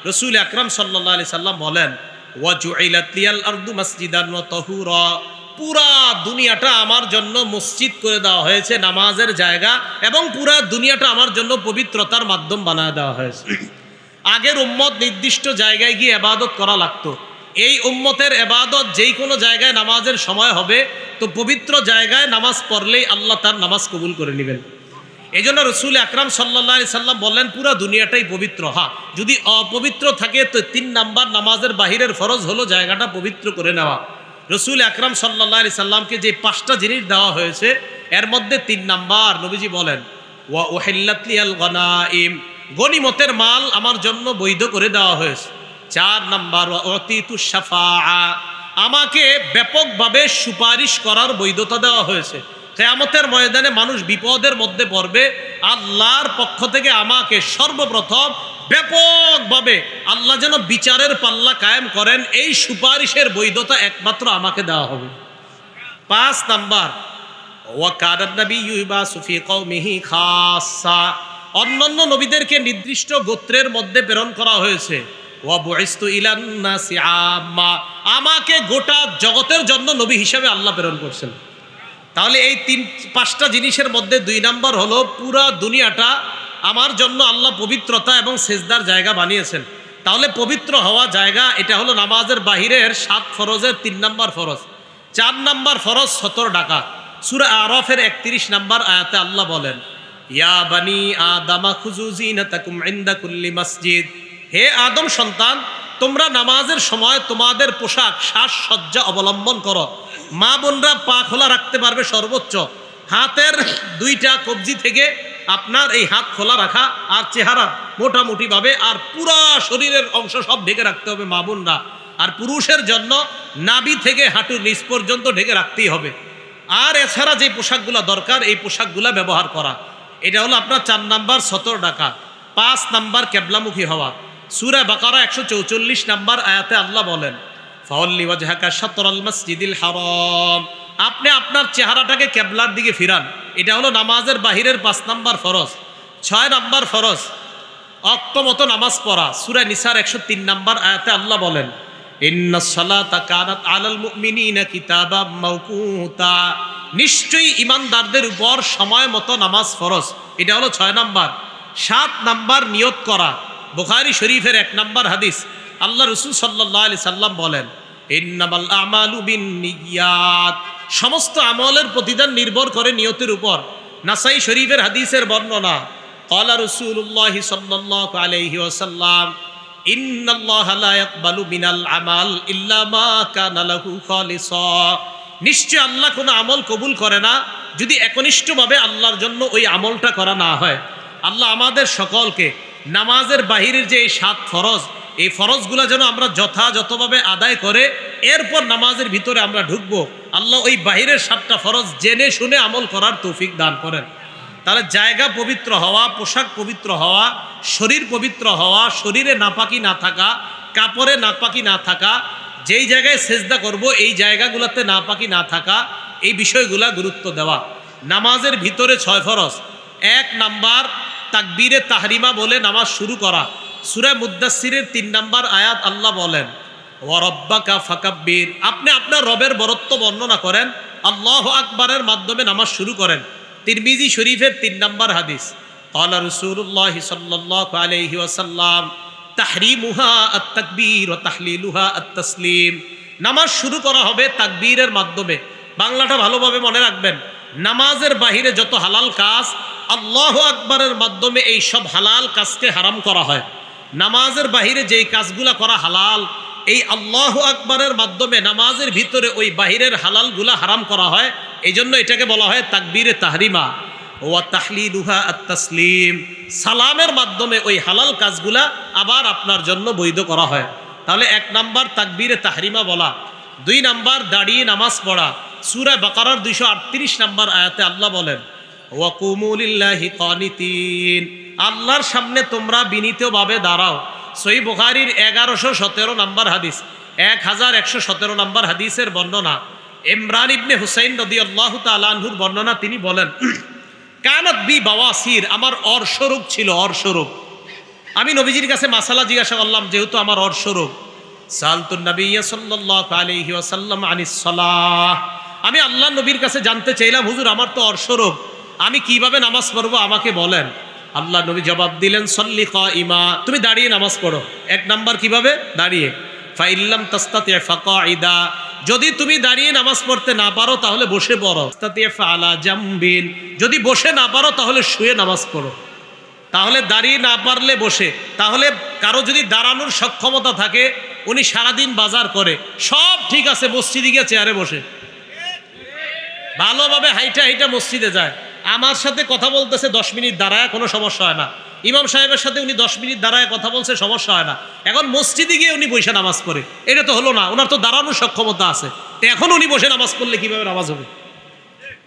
রাসূল আকরাম সাল্লাল্লাহু আলাইহি সাল্লাম বলেন, ওয়া জুইলাত লিয়াল আরদু মাসজিদান ওয়া তাহুরা, পুরা দুনিয়াটা আমার জন্য মসজিদ করে দেওয়া হয়েছে, নামাজের জায়গা, এবং পুরা দুনিয়াটা আমার জন্য পবিত্রতার মাধ্যম বানায় দেওয়া হয়েছে। আগের উম্মত নির্দিষ্ট জায়গায় গিয়ে ইবাদত করা লাগতো। এই উম্মতের ইবাদত যেই কোনো জায়গায় নামাজের সময় হবে, তো পবিত্র জায়গায় নামাজ পড়লেই আল্লাহ তার নামাজ কবুল করে নেবেন। এই জন্য রাসূল আকরাম সাল্লাল্লাহু আলাইহি সাল্লাম বললেন, পুরা দুনিয়াটাই পবিত্র। হ্যাঁ, যদি অপবিত্র থাকে তো 3 নাম্বার নামাজের বাহিরের ফরজ হলো জায়গাটা পবিত্র করে নেওয়া। রাসূল আকরাম সাল্লাল্লাহু আলাইহি সাল্লামকে যে 5টা জিনিস দেওয়া হয়েছে, এর মধ্যে 3 নাম্বার নবীজি বলেন, ওয়া উহিল্লাত লিয়াল গনাইম, গনিমতের মাল আমার জন্য বৈধ করে দেওয়া হয়েছে। 4 নাম্বার ওয়া উতিতু শাফাআ, আমাকে ব্যাপকভাবে সুপারিশ করার বৈধতা দেওয়া হয়েছে। কিয়ামতের ময়দানে মানুষ বিপদের মধ্যে পড়বে, আল্লাহর পক্ষ থেকে আমাকে সর্বপ্রথম ব্যাপকভাবে আল্লাহ যেন বিচারের পাল্লা কায়েম করেন, এই সুপারিশের বৈধতা একমাত্র আমাকে দেওয়া হবে। 5 নাম্বার ওয়া কানান নাবিয়্যু ইবাসু ফি কওমিহি খাসসা, অন্যান্য নবীদেরকে নির্দিষ্ট গোত্রের মধ্যে প্রেরণ করা হয়েছে। ওয়া বুইস্তু ইলান নাসি আম্মা, আমাকে গোটা জগতের জন্য নবী হিসেবে আল্লাহ প্রেরণ করছেন। তাহলে এই 5টা জিনিসের মধ্যে 2 নাম্বার হলো পুরা দুনিয়াটা আমার জন্য আল্লাহ পবিত্রতা এবং সেজদার জায়গা বানিয়েছেন। তাহলে পবিত্র হওয়া জায়গা এটা হলো নামাজের বাহিরের 7 ফরজের 3 নাম্বার ফরজ। 4 নাম্বার ফরজ 17 ডাকা। সূরা আরাফের 31 নাম্বার আয়াতে আল্লাহ বলেন, ইয়া বানি আদামা খুযু যিনাতাকুম ইনদা কুল্লি মসজিদ, হে আদম সন্তান, তোমরা নামাজের সময় তোমাদের পোশাক সাজসজ্জা অবলম্বন করো। মা বোনরা পা খোলা রাখতে পারবে সর্বোচ্চ, হাতের 2টা কবজি থেকে আপনার এই হাত খোলা রাখা, আর চেহারা মোটামুটিভাবে, আর পুরা শরীরের অংশ সব ঢেকে রাখতে হবে মা বোনরা। আর পুরুষের জন্য নাভি থেকে হাঁটুর নিচ পর্যন্ত ঢেকে রাখতেই হবে। আর এছাড়া যে পোশাকগুলো দরকার এই পোশাকগুলো ব্যবহার করা। এটা হলো আপনার 4 নাম্বার সতর ডাকা। 5 নাম্বার কেবলামুখী হওয়া। সূরা বাকারা 144 নাম্বার আয়াতে আল্লাহ বলেন, ফাওয়াল্লি ওয়াজহাকা শাতরাল মাসজিদিল হারাম, আপনি আপনার চেহারাটাকে কেবলার দিকে ফিরান। এটা হলো নামাজের বাহিরের 5 নাম্বার ফরজ। 6 নাম্বার ফরজ অক্তমতো নামাজ পড়া। সূরা নিসার 103 নাম্বার আয়াতে আল্লাহ বলেন, ইন্নাস সালাতা কানাত আলাল মুমিনিনা কিতাবাম মাওকুতা, নিশ্চয়ই ঈমানদারদের উপর সময় মতো নামাজ ফরজ। এটা হলো 6 নাম্বার। 7 নাম্বার নিয়ত করা। বুখারী শরীফের 1 নাম্বার হাদিস, আল্লাহ রাসূল সাল্লাল্লাহু আলাইহি সাল্লাম বলেন, ইন্নামাল আমালু বিন্নিয়াত, সমস্ত আমলের প্রতিদান নির্ভর করে নিয়তের উপর। নাসাই শরীফের হাদিসের বর্ণনা, ক্বালা রাসূলুল্লাহি সাল্লাল্লাহু আলাইহি ওয়াসাল্লাম, ইন্নাল্লাহা লা ইয়াকবালু মিনাল আমাল ইল্লা মা কানা লাহু খালিসা, নিশ্চয় আল্লাহ কোনো আমল কবুল করে না যদি একনিষ্ঠভাবে আল্লাহর জন্য ওই আমলটা করা না হয়। আল্লাহ আমাদের সকলকে নামাজের বাহিরের যে এই 7 ফরজ, এই ফরজগুলো যেন আমরা যথাযথভাবে আদায় করে এরপর নামাজের ভিতরে আমরা ঢুকবো। আল্লাহ ওই বাহিরের 7টা ফরজ জেনে শুনে আমল করার তৌফিক দান করেন। তাহলে জায়গা পবিত্র হওয়া, পোশাক পবিত্র হওয়া, শরীর পবিত্র হওয়া, শরীরে নাপাকি না থাকা, কাপড়ে নাপাকি না থাকা, যেই জায়গায় সেজদা করব এই জায়গাগুলোতে নাপাকি না থাকা, এই বিষয়গুলা গুরুত্ব দেওয়া। নামাজের ভিতরে 6 ফরজ। 1 নাম্বার তাকবীরে তাহরিমা বলে নামাজ শুরু করা। সূরা মুদ্দাসসিরের 3 নাম্বার আয়াত আল্লাহ বলেন, ওয়া রাব্বাকা ফাকাব্বির, আপনি আপনার রবের বরত্ব বর্ণনা করেন, আল্লাহু আকবারের মাধ্যমে নামাজ শুরু করেন। তিরমিজি শরীফের 3 নাম্বার হাদিস, ক্বালা রাসূলুল্লাহি সাল্লাল্লাহু আলাইহি ওয়াসাল্লাম, তাহরিমুহা আত-তাকবীর ওয়া তাহলিলুহা আত-তাসলিম, নামাজ শুরু করা হবে তাকবীরের মাধ্যমে। বাংলাটা ভালোভাবে মনে রাখবেন, নামাজের বাহিরে যত হালাল কাজ আল্লাহু আকবারের মাধ্যমে এই সব হালাল কাজকে হারাম করা হয়। নামাজের বাহিরে যেই কাজগুলা করা হালাল, এই আল্লাহু আকবারের মাধ্যমে নামাজের ভিতরে ওই বাহিরের হালালগুলা হারাম করা হয়। এই জন্য এটাকে বলা হয় তাকবীরে তাহরিমা। ওয়া তাহলিলুহা আত-তাসলিম, সালামের মাধ্যমে ওই হালাল কাজগুলা আবার আপনার জন্য বৈধ করা হয়। তাহলে 1 নাম্বার তাকবীরে তাহরিমা বলা। 2 নাম্বার দাঁড়িয়ে নামাজ পড়া। সূরা বাকারার 238 নাম্বার আয়াতে আল্লাহ বলেন, ওয়া কুমু লিল্লাহি কানিতিন, আল্লাহর সামনে তোমরা বিনীতভাবে দাঁড়াও। সহিহ বুখারীর 1117 নাম্বার হাদিস, 1117 নাম্বার হাদিসের বর্ণনা, ইমরান ইবনে হুসাইন রাদিয়াল্লাহু তাআলা আনহুর বর্ণনা, তিনি বলেন, কানাত বি বাওয়াসির, আমার অর্শরোগ ছিল, অর্শরোগ। আমি নবীজির কাছে মাসালা জিজ্ঞাসা করলাম, যেহেতু আমার অর্শরোগ, সালতুন নবিয়্য সাল্লাল্লাহু আলাইহি ওয়াসাল্লাম আনিস সালাহ, আমি আল্লাহ নবীর কাছে জানতে চাইলাম, হুজুর আমার তো অর্শরোগ, আমি কিভাবে নামাজ পড়বো আমাকে বলেন। আল্লাহ নবী জবাব দিলেন, সল্লি কাইমা, তুমি দাঁড়িয়ে নামাজ পড়ো। 1 নাম্বার কিভাবে? দাঁড়িয়ে। ফাইল্লাম তাস্তাতি ফাকাইদা, যদি তুমি দাঁড়িয়ে নামাজ পড়তে না পারো তাহলে বসে পড়ো। তাস্তাতি ফালা জামবিন, যদি বসে না পারো তাহলে শুয়ে নামাজ পড়ো। তাহলে দাঁড়িয়ে না পারলে বসে। তাহলে কারো যদি দাঁড়ানোর সক্ষমতা থাকে, উনি সারাদিন বাজার করে, সব ঠিক আছে, মসজিদে গিয়ে চেয়ারে বসে ভালোভাবে হাইটা হাইটা মসজিদে যায়, আমার সাথে কথা বলতেছে 10 মিনিট দাঁড়ায়, কোনো সমস্যা হয় না। ইমাম সাহেবের সাথে উনি 10 মিনিট দাঁড়ায় কথা বলছে, সমস্যা হয় না। এখন মসজিদে গিয়ে উনি বসে নামাজ পড়ে, এটা তো হলো না, ওনার তো দাঁড়ানোর সক্ষমতা আছে। তো এখন উনি বসে নামাজ পড়লে কিভাবে নামাজ হবে?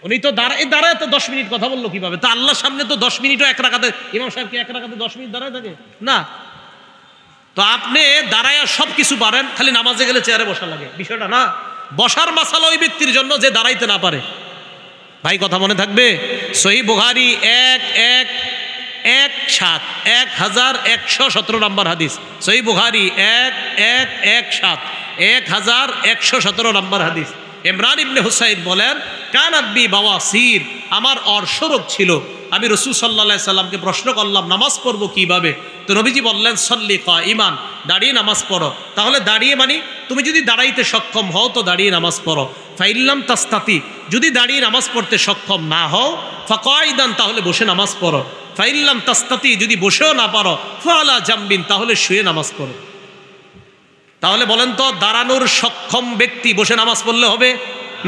উনি তো দাঁড়ায় তো 10 মিনিট কথা বললো কিভাবে? তো আল্লাহর সামনে তো 10 মিনিটও 1 রাকাতে, ইমাম সাহেব কি 1 রাকাতে 10 মিনিট দাঁড়ায় থাকে না? তো আপনি দাঁড়ায় সব কিছু পারেন, খালি নামাজে গেলে চেয়ারে বসা লাগে, বিষয়টা না। বসার মাসালা ওই ব্যক্তির জন্য যে দাঁড়াইতে না পারে। ভাই কথা মনে থাকবে? সহিহ বুখারী 1117 নাম্বার হাদিস, সহিহ বুখারী 1117 নাম্বার হাদিস। ইমরান ইবনে হুসাইন বলেন, কানাত বি বাওয়াসির, আমার অর্শরোগ ছিল। আমি রাসূল সাল্লাল্লাহু আলাইহি সাল্লামকে প্রশ্ন করলাম, নামাজ পড়বো কিভাবে? তো নবীজি বললেন, সল্লি কাইমান, দাঁড়িয়ে নামাজ পড়ো। তাহলে দাঁড়িয়ে মানে তুমি যদি দাঁড়াইতে সক্ষম হও তো দাঁড়িয়ে নামাজ পড়ো। ফাইল্লাম তাস্তাতি, যদি দাঁড়িয়ে নামাজ পড়তে সক্ষম না হও, ফাকাইদান, তাহলে বসে নামাজ পড়ো। ফাইল্লাম তাস্তাতি, যদি বসেও না পারো, ফালা জামবিন, তাহলে শুয়ে নামাজ পড়ো। তাহলে বলেন তো, দাঁড়ানোর সক্ষম ব্যক্তি বসে নামাজ পড়লে হবে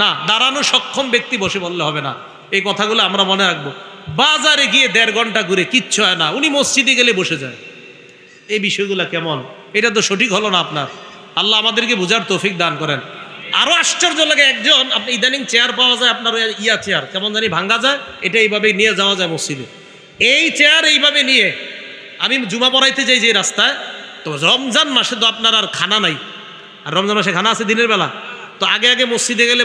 না? দাঁড়ানোর সক্ষম ব্যক্তি বসে বললে হবে না। এই কথাগুলো আমরা মনে রাখবো। বাজারে গিয়ে 1.5 ঘন্টা ঘুরে কিচ্ছু হয় না, উনি মসজিদে গেলে বসে যায়। এই বিষয়গুলো কেমন, এটা তো সঠিক হলো না আপনার। আল্লাহ আমাদেরকে বোঝার তৌফিক দান করেন। আরো আশ্চর্য লাগে, একজন আপনি ইদানিং চেয়ার পাওয়া যায় আপনার, ইয়া চেয়ার কেমন জানি ভাঙ্গা যায়, এটা এইভাবে নিয়ে যাওয়া যায় মসজিদে। এই চেয়ার এইভাবে নিয়ে আমি জুমা পড়াইতে যাই যে রাস্তায়, তো রমজান মাসে তো আপনার আর খানা নাই, আর রমজান মাসে খানা আছে দিনের বেলা, তো আগে আগে মসজিদে গেলে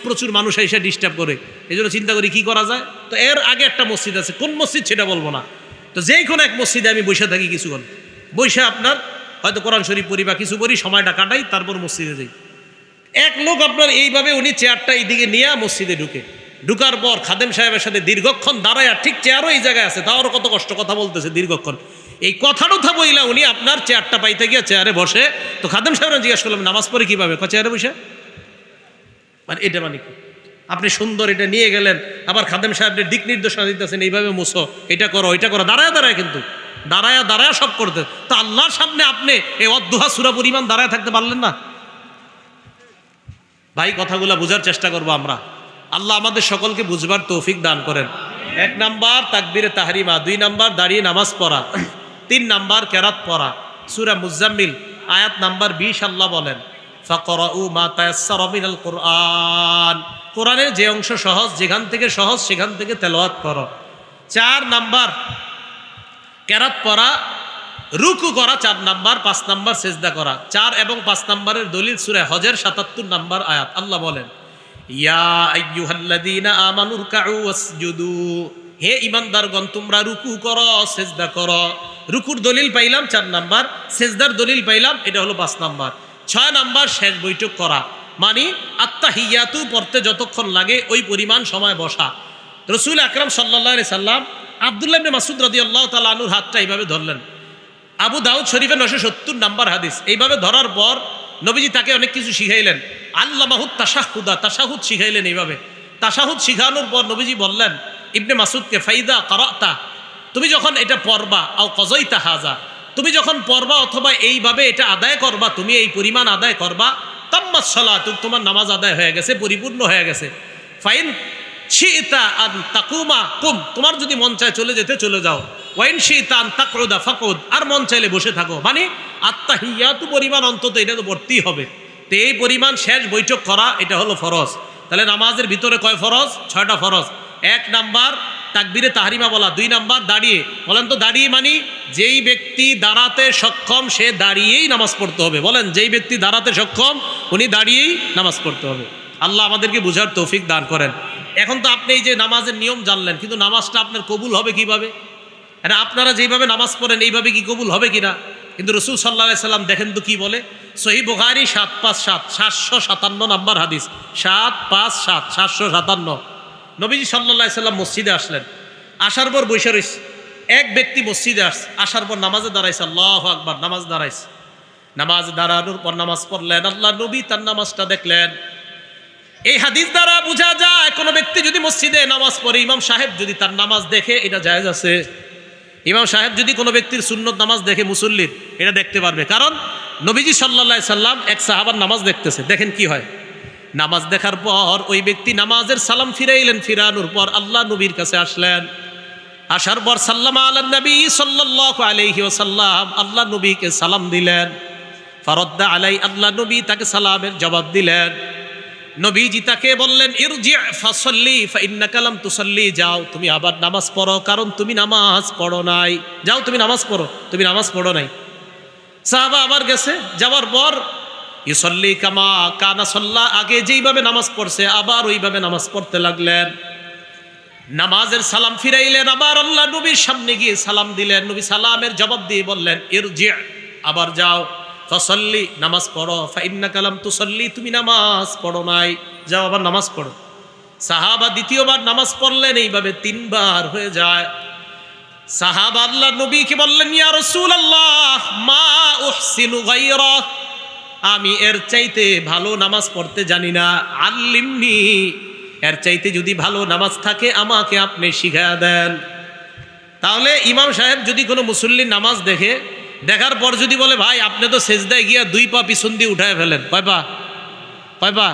প্রচুর মানুষ এসে ডিস্টার্ব করে, এই জন্য চিন্তা করি কি করা যায়। তো এর আগে একটা মসজিদ আছে, কোন মসজিদ সেটা বলবো না, তো যেই কোনো এক মসজিদে আমি বসে থাকি কিছুক্ষণ, বসে আপনার হয়তো কোরআন শরীফ পড়ি বা কিছু পড়ি, সময়টা কাটাই, তারপর মসজিদে যাই। এক লোক আপনার এইভাবে উনি চেয়ারটা এইদিকে নিয়ে মসজিদে ঢুকার পর খাদেম সাহেবের সাথে দীর্ঘক্ষণ দাঁড়ায়, ঠিক চেয়ারও এই জায়গায় আছে, তাও কত কষ্ট কথা বলতেছে দীর্ঘক্ষণ। এই কথাটা বইলা উনি আপনার চেয়ারটা পাইতে গিয়ে চেয়ারে বসে, তো খাদেম সাহেব জিজ্ঞেস করলাম নামাজ পড়ে কিভাবে, চেয়ারে বসে, মানে এটা মানে কি? আপনি সুন্দর এটা নিয়ে গেলেন, আবার খাদেম সাহেবদের দিক নির্দেশনা দিতেছেন এইভাবে মুছো, এটা করো ওইটা করো, দাঁড়ায় দাঁড়ায়, কিন্তু দাঁড়ায় সব করতে। তো আল্লাহর সামনে আপনি এই অদ্দুহা সূরা পরিমাণ দাঁড়ায় থাকতে পারলেন না? ভাই কথাগুলো বোঝার চেষ্টা করবো আমরা। আল্লাহ আমাদের সকলকে বুঝবার তৌফিক দান করেন। 1 নাম্বার তাকবীরে তাহরিমা, 2 নাম্বার দাঁড়িয়ে নামাজ পড়া, 3 নাম্বার কেরাত পড়া। সূরা মুজাম্মিল আয়াত নাম্বার 20 আল্লাহ বলেন ফাকরাউ মা তায়াসসারা মিনাল কুরআন, কোরআনের যে অংশ সহজ, যেখান থেকে সহজ সেখান থেকে তেলাওয়াত করো। 4 নাম্বার কেরাত পড়া, রুকু করা 4 নাম্বার, 5 নাম্বার সেজদা করা। 4 এবং 5 নাম্বারের দলিল সূরা হজের 77 নাম্বার আয়াত। আল্লাহ বলেন ইয়া আইয়ুহাল্লাযীনা আমানু রুকউ ওয়াসজুদু, হে ঈমানদারগণ তোমরা রুকু করো সেজদা করো। রুকুর দলিল পাইলাম 4 নাম্বার, সেজদার দলিল পাইলাম, এটা হলো 5 নাম্বার। 6 নাম্বার শেষ বৈঠক করা, মানে আত্তাহিয়াতু পড়তে যতক্ষণ লাগে ওই পরিমাণ সময় বসা। রাসূল আকরাম সাল্লাল্লাহু আলাইহি সাল্লাম আব্দুল্লাহ ইবনে মাসউদ রাদিয়াল্লাহু তাআলা আনহুর হাতটা এইভাবে ধরলেন। আবু দাউদ শরীফের 970 নাম্বার হাদিস। এইভাবে ধরার পর নবীজি তাকে অনেক কিছু শিখাইলেন। আল্লামাহুত তাশাহুদা, তাশাহুদ শিখাইলেন। এইভাবে তাশাহুদ শিখানোর পর নবীজি বললেন ইবনে মাসুদকে, ফাইদা কারাতা, তুমি যখন এটা পড়বা, আও কযাইতা হাযা, তুমি যখন পড়বা অথবা এইভাবে এটা আদায় করবা, তুমি এই পরিমাণ আদায় করবা, তাম্মাস সালাতু, তোমার নামাজ আদায় হয়ে গেছে, পরিপূর্ণ হয়ে গেছে। ফাইন শিতা আন তাকুমা কুম, তোমার যদি মন চায় চলে যেতে চলে যাও। ওয়াইন শিতা আন তাকউদা ফাকুদ, আর মন চাইলে বসে থাকো। মানে আত্তাহিয়াতু পরিমাণ অন্তত এটা তো পড়তেই হবে। তো এই পরিমাণ শেষ বৈঠক করা, এটা হলো ফরজ। তাহলে নামাজের ভিতরে কয় ফরজ? 6টা ফরজ। 1 নাম্বার তাকবীরে তাহরিমা বলা, 2 নাম্বার দাঁড়িয়ে, বলেন তো দাঁড়িয়ে মানে যেই ব্যক্তি দাঁড়াতে সক্ষম সে দাঁড়িয়েই নামাজ পড়তে হবে। বলেন যেই ব্যক্তি দাঁড়াতে সক্ষম উনি দাঁড়িয়েই নামাজ পড়তে হবে। আল্লাহ আমাদেরকে বুঝার তৌফিক দান করেন। এখন তো আপনি এই যে নামাজের নিয়ম জানলেন, কিন্তু নামাজটা আপনার কবুল হবে কিভাবে? এটা আপনারা যেইভাবে নামাজ পড়েন এইভাবে কি কবুল হবে কিনা? কিন্তু রাসূল সাল্লাল্লাহু আলাইহি সাল্লাম দেখেন তো কি বলে, সহিহ বুখারী 757 757 নাম্বার হাদিস, 757 757। নবীজি সাল্লাল্লাহু আলাইহি সাল্লাম মসজিদে আসলেন, আসার পর বসে রইছে। এক ব্যক্তি মসজিদে আসছে, আসার পর নামাজে দাঁড়াইছে, আল্লাহু আকবার, নামাজ দাঁড়াইছে। নামাজ দাঁড়ানোর পর নামাজ পড়লেন, আল্লাহ নবী তার নামাজটা দেখলেন। এই হাদিস দ্বারা বোঝা যায় কোন ব্যক্তি যদি মসজিদে নামাজ পড়ে, ইমাম সাহেব যদি তার নামাজ দেখে, এটা জায়েজ আছে। ইমাম সাহেব যদি কোনো ব্যক্তির সুন্নত নামাজ দেখে, মুসল্লির, এটা দেখতে পারবে। কারণ নবীজি সাল্লাল্লাহু আলাইহি সাল্লাম এক সাহাবার নামাজ দেখতেছে, দেখেন কি হয়। নামাজ দেখার পর ওই ব্যক্তি নামাজের সালাম ফিরাইলেন, ফিরানোর পর আল্লাহ নবীর কাছে আসলেন। আসার পর সাল্লামা আলান নবী সাল্লাল্লাহু আলাইহি ওয়াসাল্লাম, আল্লাহ নবীকে সালাম দিলেন। ফারাদ্দা আলাই, আল্লাহ নবী তাকে সালামের জবাব দিলেন। নবীজি তাকে বললেন ইরজি ফাসাল্লি ফাইন্নাকা লাম তুসাল্লি, যাও তুমি আবার নামাজ পড়ো, কারণ তুমি নামাজ পড়ো নাই। যাও তুমি নামাজ পড়ো, তুমি নামাজ পড়ো নাই। সাহাবা আবার গেছে, যাওয়ার পর ইউসাল্লি কামা কানা সাল্লা, আগে যেইভাবে নামাজ পড়ছে আবার ওইভাবে নামাজ পড়তে লাগলেন। নামাজের সালাম ফিরাইলেন, আবার আল্লাহ নবীর সামনে গিয়ে সালাম দিলেন। নবী সালামের জবাব দিয়ে বললেন ইরজি, আবার যাও, ফাসাল্লি, নামাজ পড়ো, ফাইন্নাকা লাম তুসাল্লি, তুমি নামাজ পড়ো নাই, যাও আবার নামাজ পড়ো। সাহাবা দ্বিতীয়বার নামাজ পড়লেন, এইভাবে 3 বার হয়ে যায়। সাহাবা আল্লাহ নবীকে বললেন ইয়া রাসূলুল্লাহ মা উহসিনু গায়রা, আমি এর চাইতে ভালো নামাজ পড়তে জানি না, আল্লিমনি, এর চাইতে যদি ভালো নামাজ থাকে আমাকে আপনি শিখিয়ে দেন। তাহলে ইমাম সাহেব যদি কোনো মুসল্লির নামাজ দেখে, দেখার পর যদি বলে ভাই আপনি তো সেজদায় গিয়া 2 পা পিছন দিয়ে উঠায় ফেলেন, কয় পা?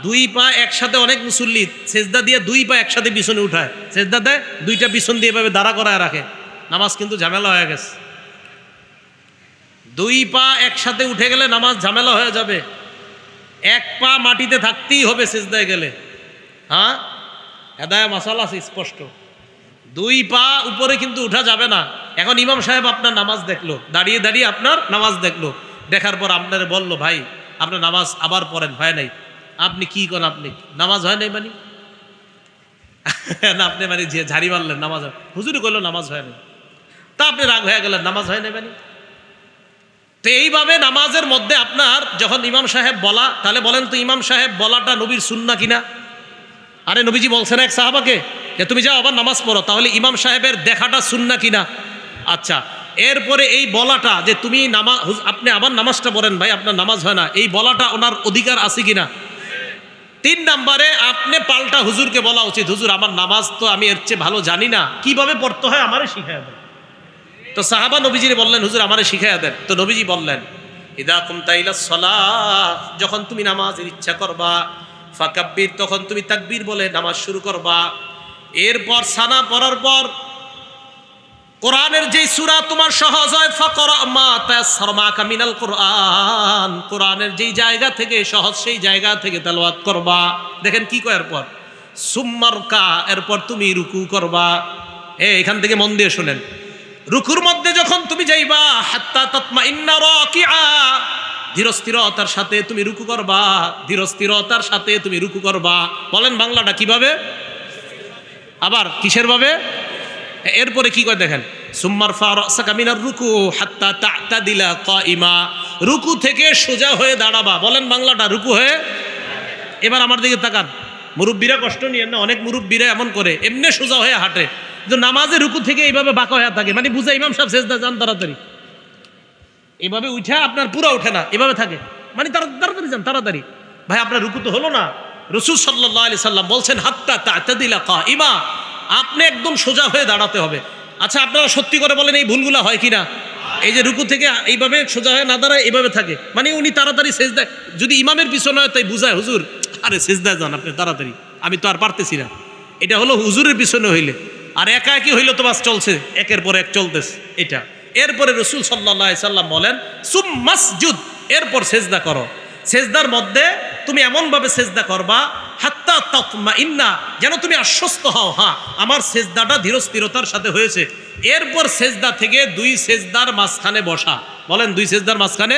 2 পা একসাথে। অনেক মুসল্লি সেজদা দিয়ে 2 পা একসাথে পিছনে উঠায়, সেজদা দেয় 2টা পিছন দিয়ে এভাবে দাঁড়া করায় রাখে, নামাজ কিন্তু ঝামেলা হয়ে গেছে। দুই পা একসাথে উঠে গেলে নামাজ ঝামেলা হয়ে যাবে, এক পা মাটিতে থাকতেই হবে সিজদায় গেলে। হ্যাঁ, হেদায়া মাসালা আছে স্পষ্ট, দুই পা উপরে কিন্তু উঠা যাবে না। এখন ইমাম সাহেব আপনার নামাজ দেখলো, দাঁড়িয়ে দাঁড়িয়ে আপনার নামাজ দেখলো, দেখার পর আপনার বলল ভাই আপনার নামাজ আবার পড়েন, হয় নাই। আপনি কি করেন, আপনি নামাজ হয় নাই মানে না, আপনি মানে যে ঝাড়ি মারলেন নামাজ হুজুরে কইলো নামাজ হয় নাই, তা আপনি রাগ হয়ে গেলেন নামাজ হয় নাই মানে। তো এইভাবে নামাজের মধ্যে আপনার যখন ইমাম সাহেব বলা, তাহলে বলেন তো ইমাম সাহেব বলাটা নবীর সুন্নাহ কিনা? আরে নবীজি বলছেন এক সাহাবাকে যে তুমি যাও আবার নামাজ পড়ো, তাহলে ইমাম সাহেবের দেখাটা সুন্নাহ কিনা? আচ্ছা, এরপরে এই বলাটা যে তুমি নামাজ, আপনি আবার নামাজটা পড়েন ভাই আপনার নামাজ হয় না, এই বলাটা ওনার অধিকার আছে কিনা? 3 নম্বরে আপনি পাল্টা হুজুরকে বলা উচিত, হুজুর আমার নামাজ তো আমি এর চেয়ে ভালো জানি না, কিভাবে পড়তে হয় আমারে শিখাইয়া দেন। তো সাহাবা নবীজি বললেন হুজুর আমারে শিখাইয়া দেন। তো নবীজি বললেন ইদা কুমতা ইলাস সালাহ, যখন তুমি নামাজের ইচ্ছা করবা, ফাকাব্বির, তখন তুমি তাকবীর বলে নামাজ শুরু করবা। এরপর সানা পড়ার পর কোরআনের যেই সূরা তোমার সহজ হয়, ফাকরা মা তায়াসসারা মাকা মিনাল কোরআন, কোরআনের যেই জায়গা থেকে সহজ সেই জায়গা থেকে তেলাওয়াত করবা। দেখেন কি কয় এরপর, সুম্মারকা, এরপর তুমি রুকু করবা। এখান থেকে মন দিয়ে শুনেন, রুকুর মধ্যে যখন তুমি যাইবা, হাত্তা তাতমাইন্না রাকিআ, ধীরস্থিরতার সাথে তুমি রুকু করবা, ধীরস্থিরতার সাথে তুমি রুকু করবা। বলেন বাংলাটা কিভাবে, আবার কিসের ভাবে? এরপরে কি কয় দেখেন, সুম্মার ফারাসাকা মিনার রুকু হাত্তা তা'তাদিলা কাইমা, রুকু থেকে সোজা হয়ে দাঁড়াবা। বলেন বাংলাটা, রুকু হয়ে। এবার আমার দিকে তাকান, মুরব্বীরা কষ্ট নিয়েন না, অনেক মুরব্বীরা এমন করে এমনি সোজা হয়ে হাঁটে, যে নামাজে রুকু থেকে এইভাবে বাঁকা হয়ে থাকে, মানে বুঝে ইমাম সাহেব সেজদা যান তাড়াতাড়ি, এভাবে উঠা আপনার পুরা ওঠে না, এভাবে থাকে, মানে তাড়াতাড়ি যান তাড়াতাড়ি। ভাই আপনার রুকু তো হলো না। রাসূল সাল্লাল্লাহু আলাইহি সাল্লাম বলছেন হাত্তা তা'তাদিলা কাইমা, আপনি একদম সোজা হয়ে দাঁড়াতে হবে। আচ্ছা আপনারা সত্যি করে বলেন এই ভুলগুলো হয় কিনা? এই যে রুকু থেকে এইভাবে সোজা হয়ে না দাঁড়ায়, এইভাবে থাকে, মানে উনি তাড়াতাড়ি সেজদায়, যদি ইমামের পিছনে হয় তাই বুঝায় হুজুর আরে সেজদায় যান আপনি তাড়াতাড়ি, আমি তো আর পারতেছি না। এটা হলো হুজুরের পিছনে হইলে, আর একা একই হইলে তো বাস চলছে, একের পর এক চলতেছে এটা। এরপরে রাসূল সাল্লাল্লাহু আলাইহি সাল্লাম বলেন সুম্মাসজুদ, এরপর সেজদা করো। সেজদার মধ্যে তুমি এমনভাবে সেজদা করবা হাত্তা তাতমাইন্না, যেন তুমি আশ্বস্ত হও, হ্যাঁ আমার সেজদাটা ধীরস্থিরতার সাথে হয়েছে। এরপর সেজদা থেকে 2 সেজদার মাঝখানে বসা। বলেন 2 সেজদার মাঝখানে,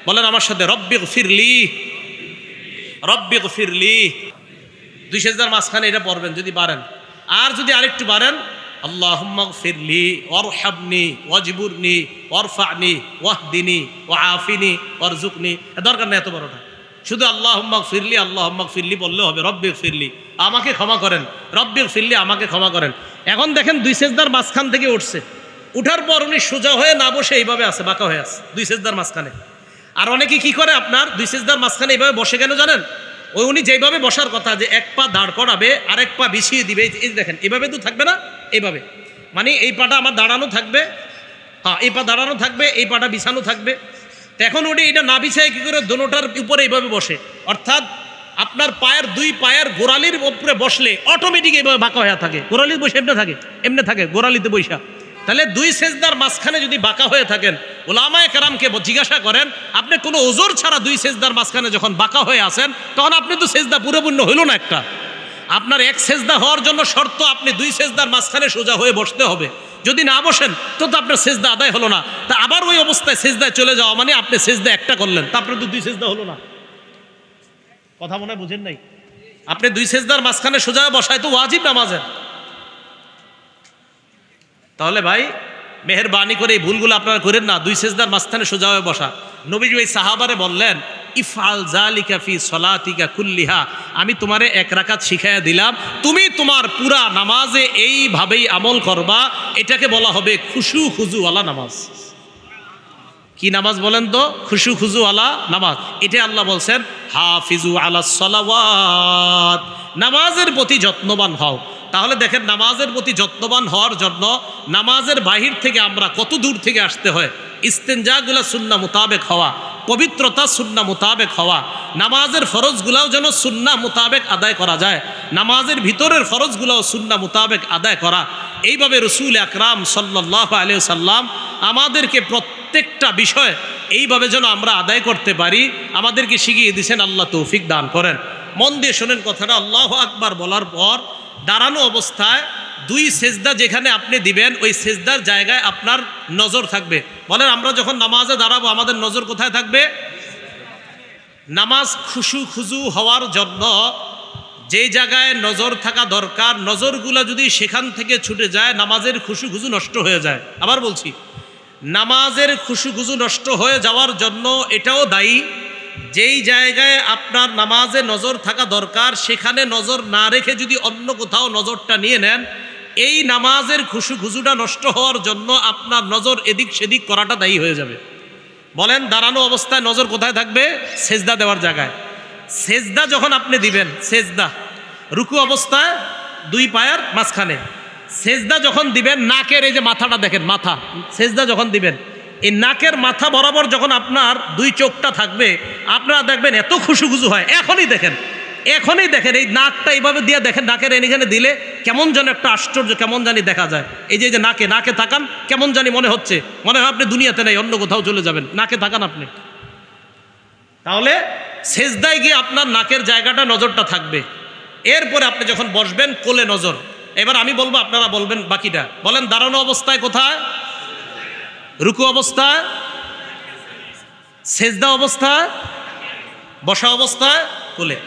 বলেন আমার সাথে রব্বিগফিরলি, রব্বিগফিরলি। 2 সেজদার মাঝখানে এটা পড়বেন যদি পারেন, আর যদি আরেকটু পারেন আল্লাহুম্মা গফিরলি ওয়ারহামনি ওয়াজবুরনি ওয়ারফানি ওয়াহদিনি ওয়াআফিনি ওয়ারজুকনি, দরকার নেই এত বড়টা, শুধু আল্লাহুম্মা গফিরলি, আল্লাহুম্মা গফিরলি বললে হবে, রব্বিগফিরলি আমাকে ক্ষমা করেন, রব্বিগফিরলি আমাকে ক্ষমা করেন। এখন দেখেন 2 সেজদার মাঝখান থেকে উঠছে, উঠার পর উনি সোজা হয়ে না বসে এইভাবে আছে, বাঁকা হয়ে আছে 2 সেজদার মাঝখানে। আর অনেকে কি করে আপনার 2 সেজদার মাঝখানে এইভাবে বসে কেন জানেন? ওই উনি যেভাবে বসার কথা, যে এক পা দাঁড় করাবে আর এক পা বিছিয়ে দিবে, এই দেখেন এভাবে তো থাকবে না, এইভাবে, মানে এই পাটা আমার দাঁড়ানো থাকবে, হ্যাঁ এই পা দাঁড়ানো থাকবে, এই পাটা বিছানো থাকবে। তো এখন উনি এটা না বিছায় কি করে দোনোটার উপরে এইভাবে বসে, অর্থাৎ আপনার পায়ের 2 পায়ের গোড়ালির উপরে বসলে অটোমেটিক এইভাবে বাঁকা হয়ে থাকে, গোড়ালির বসে এমনি থাকে গোড়ালিতে বৈশা। তাহলে 2 সেজদার মাঝখানে যদি বাঁকা হয়ে থাকেন, উলামায়ে কেরামকে জিজ্ঞাসা করেন আপনি কোনো ওজর ছাড়া 2 সেজদার মাঝখানে যখন বাঁকা হয়ে আসেন, তখন আপনি তো সেজদা পুরোপূর্ণ হইল না একটা। আপনার এক সেজদা হওয়ার জন্য শর্ত আপনি 2 সেজদার মাঝখানে সোজা হয়ে বসতে হবে, যদি না বসেন তো আপনার সেজদা আদায় হলো না। তা আবার ওই অবস্থায় সেজদায় চলে যাওয়া মানে আপনি সেজদা একটা করলেন, তারপরে তো 2 সেজদা হলো না। কথা মনে হয় বুঝেন নাই? আপনি 2 সেজদার মাঝখানে সোজা হয়ে বসায় তো ওয়াজিব নামাজের। তাহলে ভাই মেহেরবানি করে এই ভুলগুলো আপনারা করেন না, 2 সেজদার মাঝখানে সোজা হয়ে বসা। নবীজি ওই সাহাবারে বললেন ইফআল যালিকা ফি সলাতিকা কুল্লিহা, আমি তোমারে 1 রাকাত শিখাইয়া দিলাম, তুমি তোমার পুরা নামাজে এইভাবেই আমল করবা। এটাকে বলা হবে খুশু খুজুওয়ালা নামাজ। কি নামাজ বলেন তো? খুশু খুজুওয়ালা নামাজ। এটা আল্লাহ বলছেন হাফিজু আলাস সালাওয়াত, নামাজের প্রতি যত্নবান হও। তাহলে দেখেন নামাজের প্রতি যত্নবান হওয়ার জন্য নামাজের বাহির থেকে আমরা কত দূর থেকে আসতে হয়। ইস্তেনজাগুলা সুন্নাহ মোতাবেক হওয়া, পবিত্রতা সুন্নাহ মোতাবেক হওয়া, নামাজের ফরজগুলাও যেন সুন্নাহ মোতাবেক আদায় করা যায়, নামাজের ভিতরের ফরজগুলাও সুন্নাহ মোতাবেক আদায় করা। এইভাবে রসুল আকরাম সাল্লাল্লাহু আলাইহি ওয়াসাল্লাম আমাদেরকে প্রত্যেকটা বিষয় এইভাবে যেন আমরা আদায় করতে পারি আমাদেরকে শিখিয়ে দিয়েছেন। আল্লাহ তৌফিক দান করেন। মন দিয়ে শোনেন কথাটা। আল্লাহু আকবার বলার পর দাঁড়ানো অবস্থায় দুই সেজদা যেখানে আপনি দিবেন ওই সেজদার জায়গায় আপনার নজর থাকবে। বলেন আমরা যখন নামাজে দাঁড়াবো আমাদের নজর কোথায় থাকবে? নামাজ খুশু খুজু হওয়ার জন্য যেই জায়গায় নজর থাকা দরকার, নজরগুলা যদি সেখান থেকে ছুটে যায় নামাজের খুশু খুজু নষ্ট হয়ে যায়। আবার বলছি, নামাজের খুশু খুজু নষ্ট হয়ে যাওয়ার জন্য এটাও দায়ী, যেই জায়গায় আপনার নামাজে নজর থাকা দরকার সেখানে নজর না রেখে যদি অন্য কোথাও নজরটা নিয়ে নেন, এই নামাজের খুশু খুজুটা নষ্ট হওয়ার জন্য আপনার নজর এদিক সেদিক করাটা দায়ী হয়ে যাবে। বলেন দাঁড়ানো অবস্থায় নজর কোথায় থাকবে? সেজদা দেওয়ার জায়গায়। সেজদা যখন আপনি দিবেন, সেজদা রুকু অবস্থায় দুই পায়ের মাঝখানে, সেজদা যখন দিবেন নাকের এই যে মাথাটা দেখেন, মাথা সেজদা যখন দিবেন এই নাকের মাথা বরাবর যখন আপনার দুই চোখটা থাকবে আপনারা দেখবেন এত খুশু খুশু হয়। এখনই দেখেন এই নাকটা এইভাবে দিয়ে দেখেন, নাকের এখানে দিলে কেমন যেন একটা আশ্চর্য কেমন জানি দেখা যায়। এই যে নাকে তাকান, কেমন জানি মনে হয় আপনি দুনিয়াতে নাই, অন্য কোথাও চলে যাবেন। নাকে তাকান আপনি, তাহলে সেজদায় গিয়ে আপনার নাকের জায়গাটা নজরটা থাকবে। এরপরে আপনি যখন বসবেন কোলে নজর। এবার আমি বলবো আপনারা বলবেন বাকিটা। বলেন দাঁড়ানো অবস্থায় কোথায়? রুকু অবস্থায়, সেজদা অবস্থায়, বসা অবস্থায় কোলে।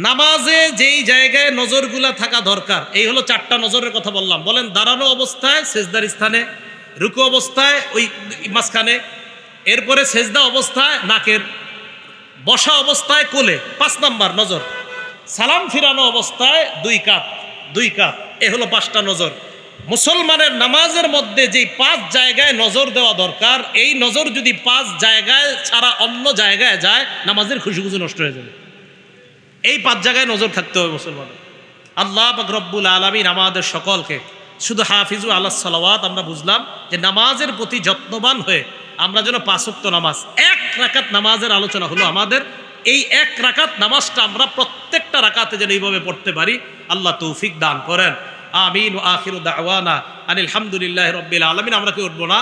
নামাজে যেই জায়গায় নজরগুলা থাকা দরকার এই হলো চারটা নজরের কথা বললাম। বলেন দাঁড়ানো অবস্থায় সেজদার স্থানে, রুকু অবস্থায় ওই মাঝখানে, এরপরে সেজদা অবস্থায় নাকের, বসা অবস্থায় কোলে 5 নাম্বার নজর, সালাম ফিরানো অবস্থায় দুই কাত। এ হলো 5টা নজর। মুসলমানের নামাজের মধ্যে যেই 5 জায়গায় নজর দেওয়া দরকার এই নজর যদি 5 জায়গায় ছাড়া অন্য জায়গায় যায় নামাজের খুশি খুশি নষ্ট হয়ে যাবে। এই 5 জায়গায় নজর থাকতে হবে মুসলমানের। আল্লাহ পাক রব্বুল আলামিন আমাদের সকলকে শুধু হাফিজু আলাস সালাওয়াত আমরা বুঝলাম যে নামাজের প্রতি যত্নবান হয়ে আমরা যেন 5 ওয়াক্ত নামাজ, 1 রাকাত নামাজের আলোচনা হলো আমাদের। এই 1 রাকাত নামাজটা আমরা প্রত্যেকটা রাকাতে যেন এইভাবে পড়তে পারি। আল্লাহ তৌফিক দান করেন। আমিন। ওয়া আখিরু দাওয়ানা আনিল হামদুলিল্লাহি রাব্বিল আলামিন। আমরা কি উঠবো না?